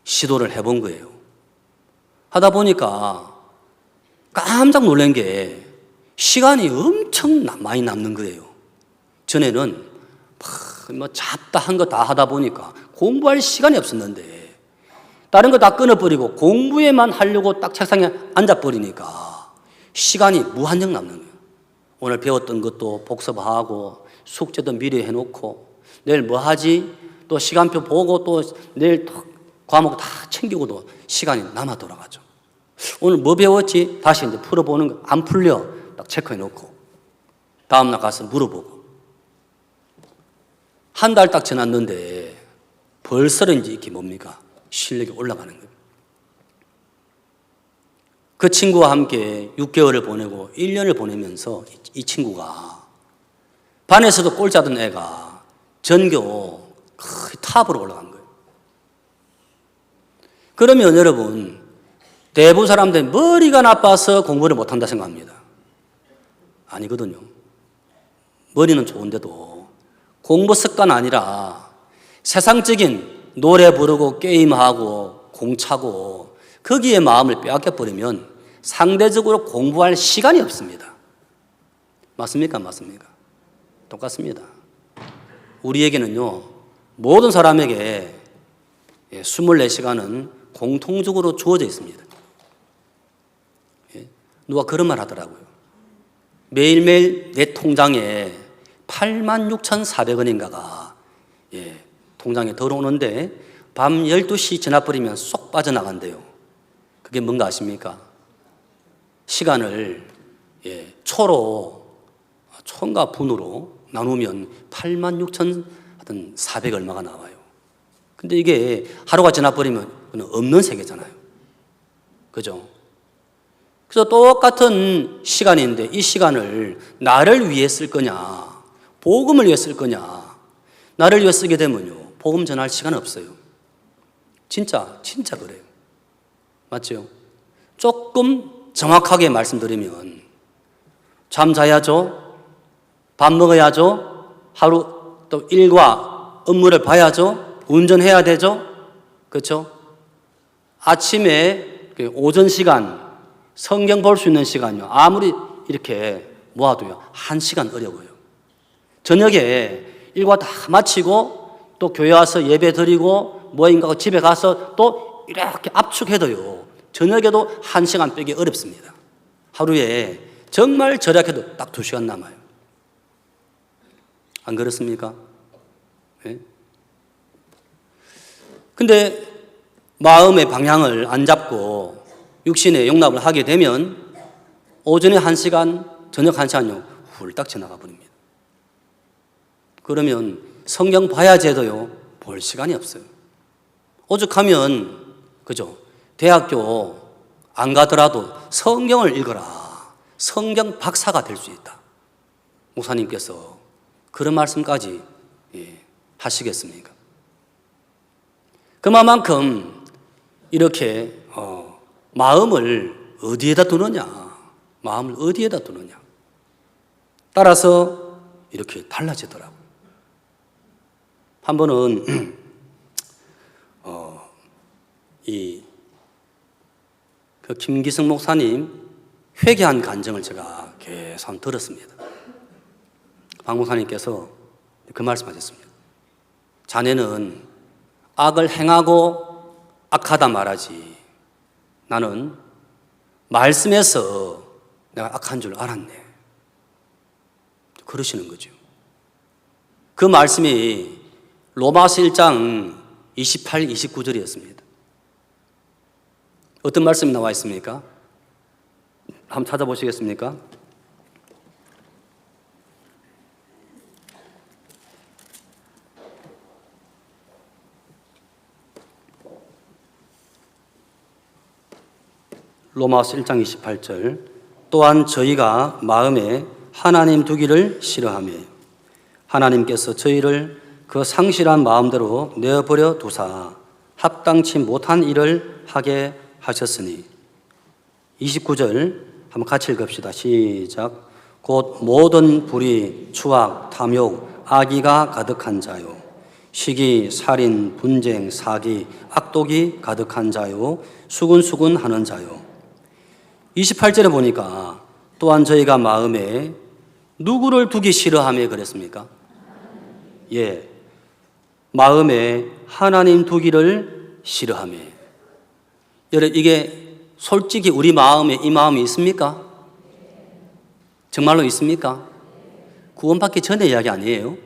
시도를 해본 거예요. 하다 보니까 깜짝 놀란 게 시간이 엄청 많이 남는 거예요. 전에는 뭐 잡다 한 거 다 하다 보니까 공부할 시간이 없었는데 다른 거 다 끊어버리고 공부에만 하려고 딱 책상에 앉아버리니까 시간이 무한정 남는 거예요. 오늘 배웠던 것도 복습하고 숙제도 미리 해놓고 내일 뭐 하지? 또 시간표 보고 또 내일 과목 다 챙기고도 시간이 남아 돌아가죠. 오늘 뭐 배웠지? 다시 이제 풀어보는 거 안 풀려 딱 체크해놓고 다음날 가서 물어보고 한 달 딱 지났는데 벌써 이제 이게 뭡니까? 실력이 올라가는 거예요. 그 친구와 함께 6개월을 보내고 1년을 보내면서 이 친구가 반에서도 꼴 짜던 애가 전교 탑으로 올라간 거예요. 그러면 여러분, 대부분 사람들이 머리가 나빠서 공부를 못한다 생각합니다. 아니거든요. 머리는 좋은데도 공부 습관 아니라 세상적인 노래 부르고 게임하고 공차고 거기에 마음을 빼앗겨버리면 상대적으로 공부할 시간이 없습니다. 맞습니까? 맞습니까? 똑같습니다. 우리에게는요, 모든 사람에게 24시간은 공통적으로 주어져 있습니다. 누가 그런 말 하더라고요. 매일매일 내 통장에 86,400원인가가 통장에 들어오는데 밤 12시 지나버리면 쏙 빠져나간대요. 그게 뭔가 아십니까? 시간을 초인가 분으로 나누면 86,400 얼마가 나와요. 근데 이게 하루가 지나버리면 없는 세계잖아요. 그죠? 그래서 똑같은 시간인데 이 시간을 나를 위해 쓸 거냐, 복음을 위해 쓸 거냐. 나를 위해 쓰게 되면요, 복음 전할 시간 없어요. 진짜 그래요. 맞죠? 조금 정확하게 말씀드리면 잠 자야죠, 밥 먹어야죠, 하루 또 일과 업무를 봐야죠, 운전해야 되죠. 그렇죠? 아침에 오전 시간 성경 볼 수 있는 시간이요, 아무리 이렇게 모아도요 1시간 어려워요. 저녁에 일과 다 마치고 또 교회 와서 예배 드리고 뭐인가 집에 가서 또 이렇게 압축해도요 저녁에도 1시간 빼기 어렵습니다. 하루에 정말 절약해도 딱 2시간 남아요. 안 그렇습니까? 네? 근데 마음의 방향을 안 잡고 육신의 용납을 하게 되면 오전에 1시간, 저녁 1시간요 훌딱 지나가 버립니다. 그러면 성경 봐야지 해도요 볼 시간이 없어요. 오죽하면 그죠? 대학교 안 가더라도 성경을 읽어라, 성경 박사가 될 수 있다. 목사님께서 그런 말씀까지 하시겠습니까? 그만큼 이렇게 마음을 어디에다 두느냐, 마음을 어디에다 두느냐 따라서 이렇게 달라지더라고요. 한 번은 그 김기성 목사님 회개한 간증을 제가 계속 들었습니다. 박 목사님께서 그 말씀하셨습니다. 자네는 악을 행하고 악하다 말하지, 나는 말씀에서 내가 악한 줄 알았네. 그러시는 거죠. 그 말씀이 로마서 1장 28, 29절이었습니다. 어떤 말씀이 나와 있습니까? 한번 찾아보시겠습니까? 로마서 1장 28절, 또한 저희가 마음에 하나님 두기를 싫어하며 하나님께서 저희를 그 상실한 마음대로 내어버려 두사 합당치 못한 일을 하게 하셨으니. 29절 한번 같이 읽읍시다. 시작. 곧 모든 불의, 추악, 탐욕, 악의가 가득한 자요, 시기, 살인, 분쟁, 사기, 악독이 가득한 자요, 수군수군하는 자요. 28절에 보니까 또한 저희가 마음에 누구를 두기 싫어하며 그랬습니까? 예, 마음에 하나님 두기를 싫어하며. 여러분, 이게 솔직히 우리 마음에 이 마음이 있습니까? 정말로 있습니까? 구원받기 전에 이야기 아니에요?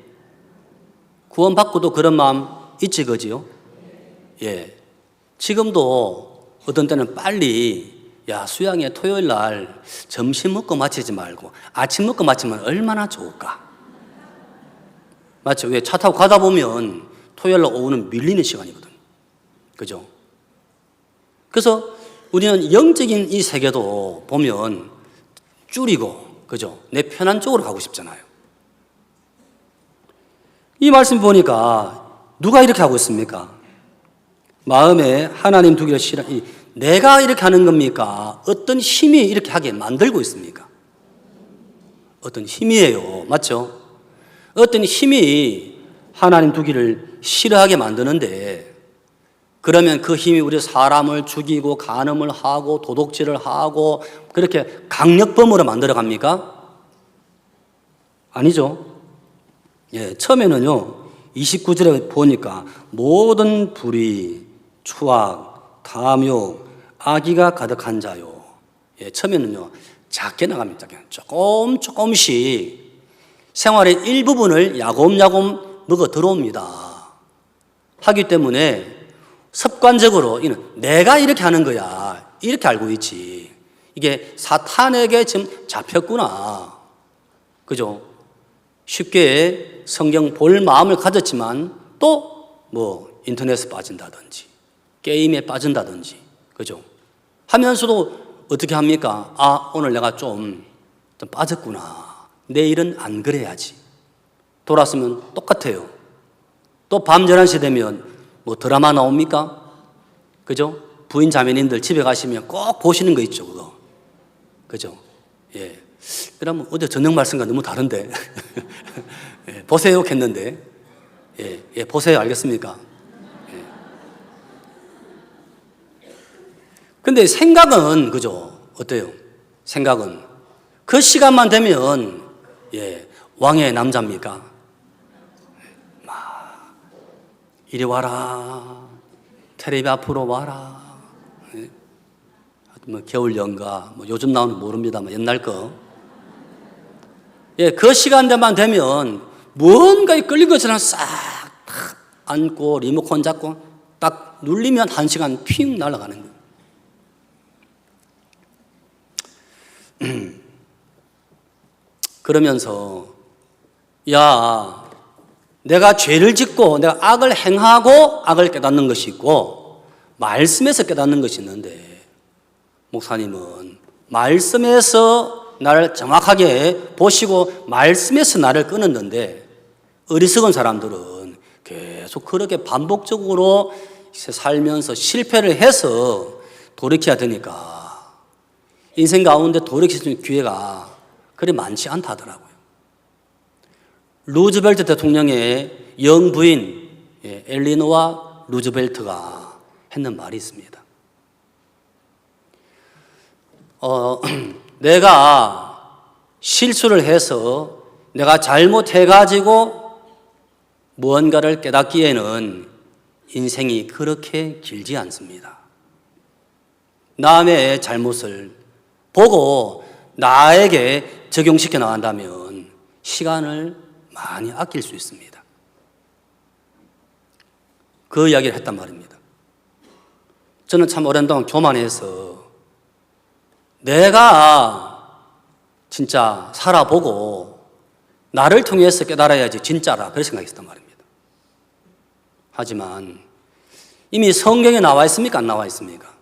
구원받고도 그런 마음 있지, 그지요? 예, 지금도 어떤 때는 빨리, 야, 수양회 토요일 날 점심 먹고 마치지 말고 아침 먹고 마치면 얼마나 좋을까? 맞죠? 왜? 차 타고 가다 보면 토요일 날 오후는 밀리는 시간이거든. 그죠? 그래서 우리는 영적인 이 세계도 보면 줄이고, 그죠? 내 편한 쪽으로 가고 싶잖아요. 이 말씀 보니까 누가 이렇게 하고 있습니까? 마음에 하나님 두기를 싫어. 내가 이렇게 하는 겁니까? 어떤 힘이 이렇게 하게 만들고 있습니까? 어떤 힘이에요. 맞죠? 어떤 힘이 하나님 두기를 싫어하게 만드는데, 그러면 그 힘이 우리 사람을 죽이고 간음을 하고 도둑질을 하고 그렇게 강력범으로 만들어 갑니까? 아니죠. 예, 처음에는요 29절에 보니까 모든 불의, 추악, 탐욕, 악의가 가득한 자요. 예, 처음에는요 작게 나갑니다. 그냥 조금씩 생활의 일부분을 야곱야곱 먹어 들어옵니다. 하기 때문에 습관적으로 내가 이렇게 하는 거야, 이렇게 알고 있지. 이게 사탄에게 지금 잡혔구나. 그죠? 쉽게 성경 볼 마음을 가졌지만 또 인터넷에 빠진다든지 게임에 빠진다든지, 그죠? 하면서도 어떻게 합니까? 아, 오늘 내가 좀 빠졌구나. 내일은 안 그래야지. 돌아서면 똑같아요. 또 밤 11시 되면 뭐 드라마 나옵니까? 그죠? 부인 자매님들 집에 가시면 꼭 보시는 거 있죠, 그거. 그죠? 예. 그러면 어제 저녁 말씀과 너무 다른데. 예, 보세요 했는데. 예, 예, 보세요. 알겠습니까? 예. 근데 생각은, 그죠? 어때요? 생각은. 그 시간만 되면, 예, 왕의 남자입니까? 막, 이리 와라. 텔레비 앞으로 와라. 예. 뭐, 겨울 연가, 뭐, 요즘 나오는 모릅니다만, 옛날 거. 예, 그 시간대만 되면, 뭔가에 끌린 것처럼 싹 안고 리모컨 잡고 딱 눌리면 1시간 핑 날아가는 거예요. 그러면서 야, 내가 죄를 짓고 내가 악을 행하고 악을 깨닫는 것이 있고 말씀에서 깨닫는 것이 있는데 목사님은 말씀에서 나를 정확하게 보시고 말씀에서 나를 끊었는데 어리석은 사람들은 계속 그렇게 반복적으로 살면서 실패를 해서 돌이켜야 되니까 인생 가운데 돌이킬 수 있는 기회가 그리 많지 않다 하더라고요. 루즈벨트 대통령의 영부인 엘리노아 루즈벨트가 했는 말이 있습니다. 내가 실수를 해서 내가 잘못해가지고 무언가를 깨닫기에는 인생이 그렇게 길지 않습니다. 남의 잘못을 보고 나에게 적용시켜 나간다면 시간을 많이 아낄 수 있습니다. 그 이야기를 했단 말입니다. 저는 참 오랜 동안 교만해서 내가 진짜 살아보고 나를 통해서 깨달아야지 진짜라 그렇게 생각했단 말입니다. 하지만 이미 성경에 나와 있습니까? 안 나와 있습니까?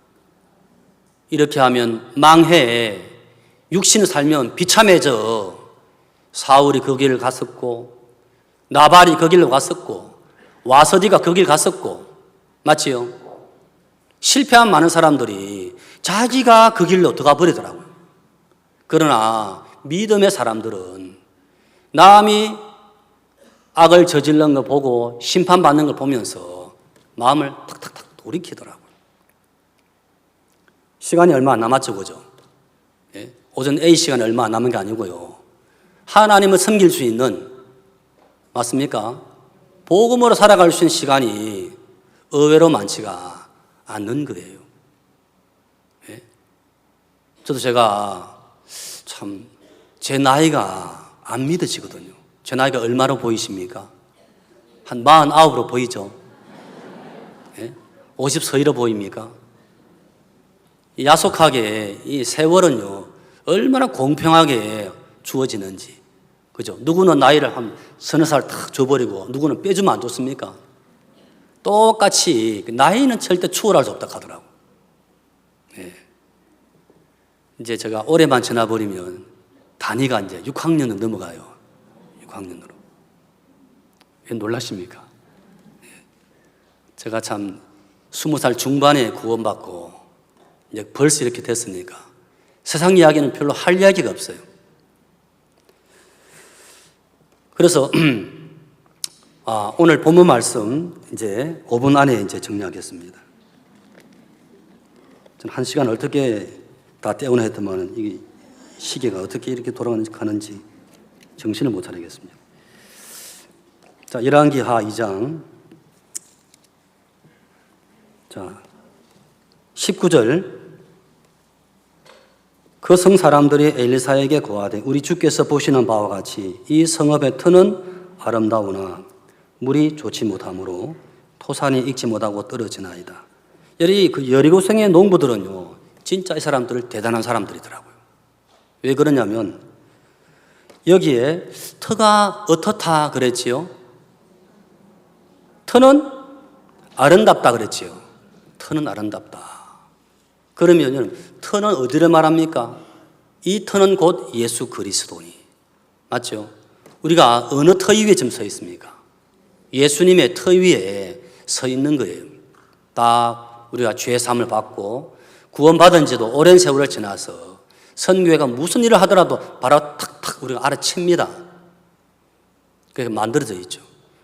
이렇게 하면 망해. 육신을 살면 비참해져. 사울이 그 길을 갔었고 나발이 그 길로 갔었고 와서디가 그 길 갔었고 맞지요? 실패한 많은 사람들이 자기가 그 길로 들어가 버리더라고요. 그러나 믿음의 사람들은 남이 악을 저지른 거 보고 심판받는 걸 보면서 마음을 탁탁탁 돌이키더라고요. 시간이 얼마 안 남았죠, 그죠? 예? 오전 A 시간이 얼마 안 남은 게 아니고요. 하나님을 섬길 수 있는, 맞습니까? 복음으로 살아갈 수 있는 시간이 의외로 많지가 않는 거예요. 예? 저도 제가 참 제 나이가 안 믿어지거든요. 제 나이가 얼마로 보이십니까? 한 49으로 보이죠? 예? 50 서이로 보입니까? 야속하게 이 세월은요, 얼마나 공평하게 주어지는지. 그죠? 누구는 나이를 한 서너 살 탁 줘버리고 누구는 빼주면 안 좋습니까? 똑같이 나이는 절대 추월할 수 없다 하더라고. 예. 이제 제가 올해만 지나버리면 단위가 이제 6학년으로 넘어가요. 6학년으로. 왜 놀라십니까? 예. 제가 참 20살 중반에 구원받고 이제 벌써 이렇게 됐으니까 세상 이야기는 별로 할 이야기가 없어요. 그래서 오늘 본문 말씀 이제 5분 안에 이제 정리하겠습니다. 저는 1시간 어떻게 다 때우나 했더만 이게 시계가 어떻게 이렇게 돌아가는지 정신을 못 차리겠습니다. 자, 열왕기하 2장. 자, 19절. 그 성 사람들이 엘리사에게 고하되 우리 주께서 보시는 바와 같이 이 성읍의 터는 아름다우나 물이 좋지 못하므로 토산이 익지 못하고 떨어지나이다. 그 여리고성의 농부들은요, 진짜 이 사람들 대단한 사람들이더라고요. 왜 그러냐면 여기에 터가 어떻다 그랬지요? 터는 아름답다 그랬지요. 터는 아름답다. 그러면 터는 어디를 말합니까? 이 터는 곧 예수 그리스도니. 맞죠? 우리가 어느 터 위에 지금 서 있습니까? 예수님의 터 위에 서 있는 거예요. 딱 우리가 죄 사함을 받고 구원받은 지도 오랜 세월을 지나서 선교회가 무슨 일을 하더라도 바로 탁탁 우리가 알아챕니다. 그게 만들어져 있죠.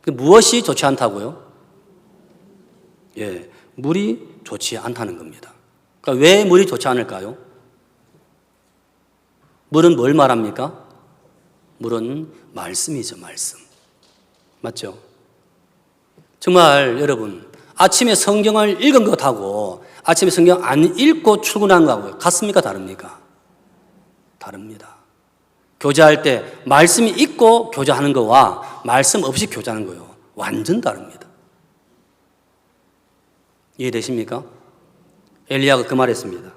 무엇이 좋지 않다고요? 예, 물이 좋지 않다는 겁니다. 그러니까 왜 물이 좋지 않을까요? 물은 뭘 말합니까? 물은 말씀이죠, 말씀. 맞죠? 정말 여러분, 아침에 성경을 읽은 것하고 아침에 성경 안 읽고 출근한 거하고 같습니까? 다릅니까? 다릅니다. 교제할 때 말씀이 있고 교제하는 거와 말씀 없이 교제하는 거요. 완전 다릅니다. 이해되십니까? 엘리야가 그 말했습니다.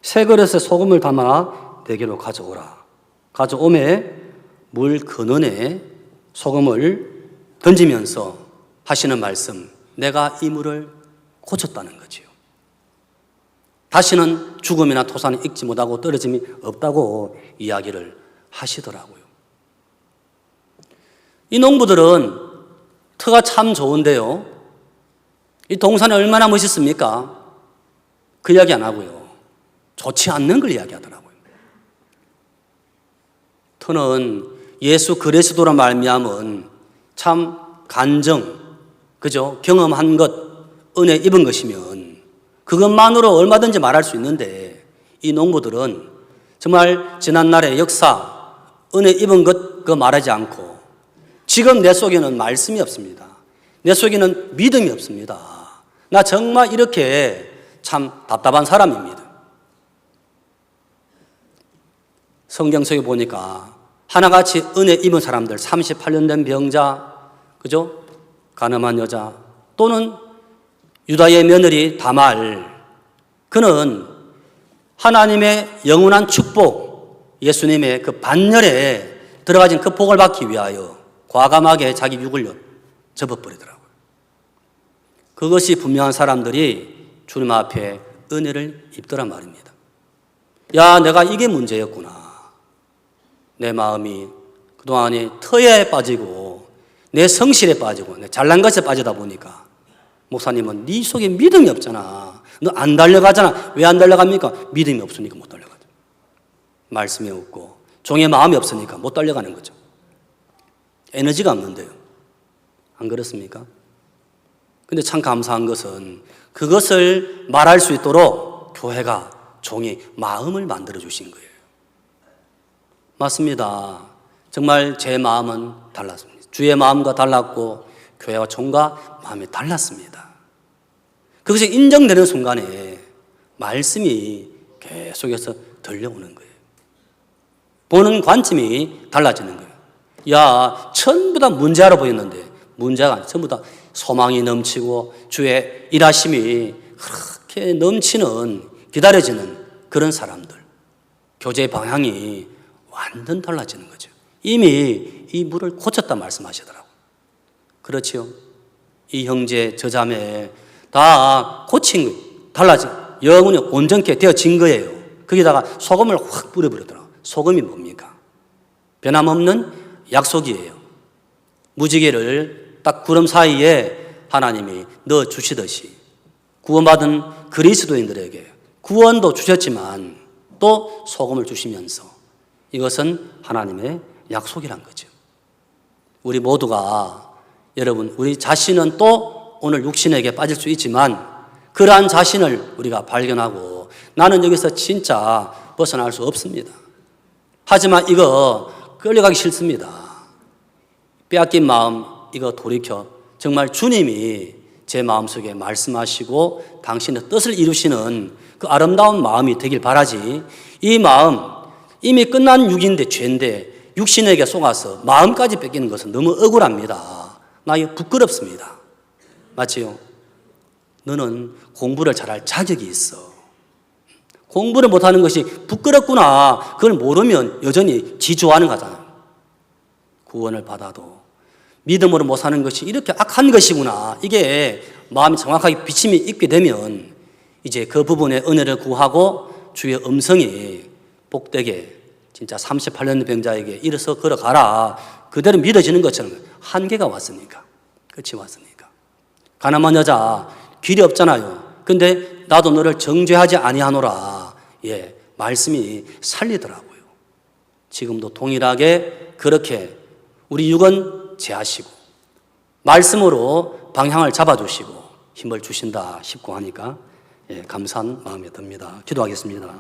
새 그릇에 소금을 담아 내게로 가져오라. 가져오매 물 근원에 소금을 던지면서 하시는 말씀, 내가 이 물을 고쳤다는 거지요. 다시는 죽음이나 토산이 익지 못하고 떨어짐이 없다고 이야기를 하시더라고요. 이 농부들은 터가 참 좋은데요. 이 동산이 얼마나 멋있습니까? 그 이야기 안 하고요. 좋지 않는 걸 이야기하더라고요. 터는 예수 그리스도로 말미암은 참 간정, 그죠? 경험한 것, 은혜 입은 것이면 그것만으로 얼마든지 말할 수 있는데 이 농부들은 정말 지난날의 역사, 은혜 입은 것 그거 말하지 않고 지금 내 속에는 말씀이 없습니다. 내 속에는 믿음이 없습니다. 나 정말 이렇게 참 답답한 사람입니다. 성경 속에 보니까 하나같이 은혜 입은 사람들, 38년 된 병자, 그죠? 가늠한 여자, 또는 유다의 며느리 다말, 그는 하나님의 영원한 축복, 예수님의 그 반열에 들어가진 그 복을 받기 위하여 과감하게 자기 육을 접어버리더라고요. 그것이 분명한 사람들이 주님 앞에 은혜를 입더란 말입니다. 야, 내가 이게 문제였구나. 내 마음이 그동안에 터에 빠지고 내 성실에 빠지고 내 잘난 것에 빠지다 보니까 목사님은 네 속에 믿음이 없잖아. 너 안 달려가잖아. 왜 안 달려갑니까? 믿음이 없으니까 못 달려가죠. 말씀이 없고 종의 마음이 없으니까 못 달려가는 거죠. 에너지가 없는데요. 안 그렇습니까? 근데 참 감사한 것은 그것을 말할 수 있도록 교회가 종의 마음을 만들어 주신 거예요. 맞습니다. 정말 제 마음은 달랐습니다. 주의 마음과 달랐고 교회와 종과 마음이 달랐습니다. 그것이 인정되는 순간에 말씀이 계속해서 들려오는 거예요. 보는 관점이 달라지는 거예요. 야, 전부 다 문제로 보였는데 문제가 아니라 전부 다 소망이 넘치고 주의 일하심이 그렇게 넘치는 기다려지는 그런 사람들. 교제의 방향이 완전 달라지는 거죠. 이미 이 물을 고쳤다 말씀하시더라고요. 그렇지요. 이 형제, 저 자매 다 고친 거예요. 달라진 영혼이 온전케 되어진 거예요. 거기다가 소금을 확 뿌려버리더라고요. 소금이 뭡니까? 변함없는 약속이에요. 무지개를 딱 구름 사이에 하나님이 넣어주시듯이 구원받은 그리스도인들에게 구원도 주셨지만 또 소금을 주시면서 이것은 하나님의 약속이란 거죠. 우리 모두가 여러분 우리 자신은 또 오늘 육신에게 빠질 수 있지만 그러한 자신을 우리가 발견하고 나는 여기서 진짜 벗어날 수 없습니다. 하지만 이거 끌려가기 싫습니다. 빼앗긴 마음 이거 돌이켜 정말 주님이 제 마음속에 말씀하시고 당신의 뜻을 이루시는 그 아름다운 마음이 되길 바라지 이 마음 이미 끝난 육인데 죄인데 육신에게 속아서 마음까지 뺏기는 것은 너무 억울합니다. 나 이거 부끄럽습니다. 맞지요? 너는 공부를 잘할 자격이 있어. 공부를 못하는 것이 부끄럽구나. 그걸 모르면 여전히 지조하는 거잖아요. 구원을 받아도 믿음으로 못 사는 것이 이렇게 악한 것이구나. 이게 마음이 정확하게 비침이 있게 되면 이제 그 부분에 은혜를 구하고 주의 음성이 복되게 진짜 38년 병자에게 일어서 걸어가라. 그대로 믿어지는 것처럼 한계가 왔으니까. 끝이 왔으니까. 가나만 여자 길이 없잖아요. 근데 나도 너를 정죄하지 아니하노라. 예, 말씀이 살리더라고요. 지금도 동일하게 그렇게 우리 육은 제하시고 말씀으로 방향을 잡아주시고 힘을 주신다 싶고 하니까 예, 감사한 마음이 듭니다. 기도하겠습니다.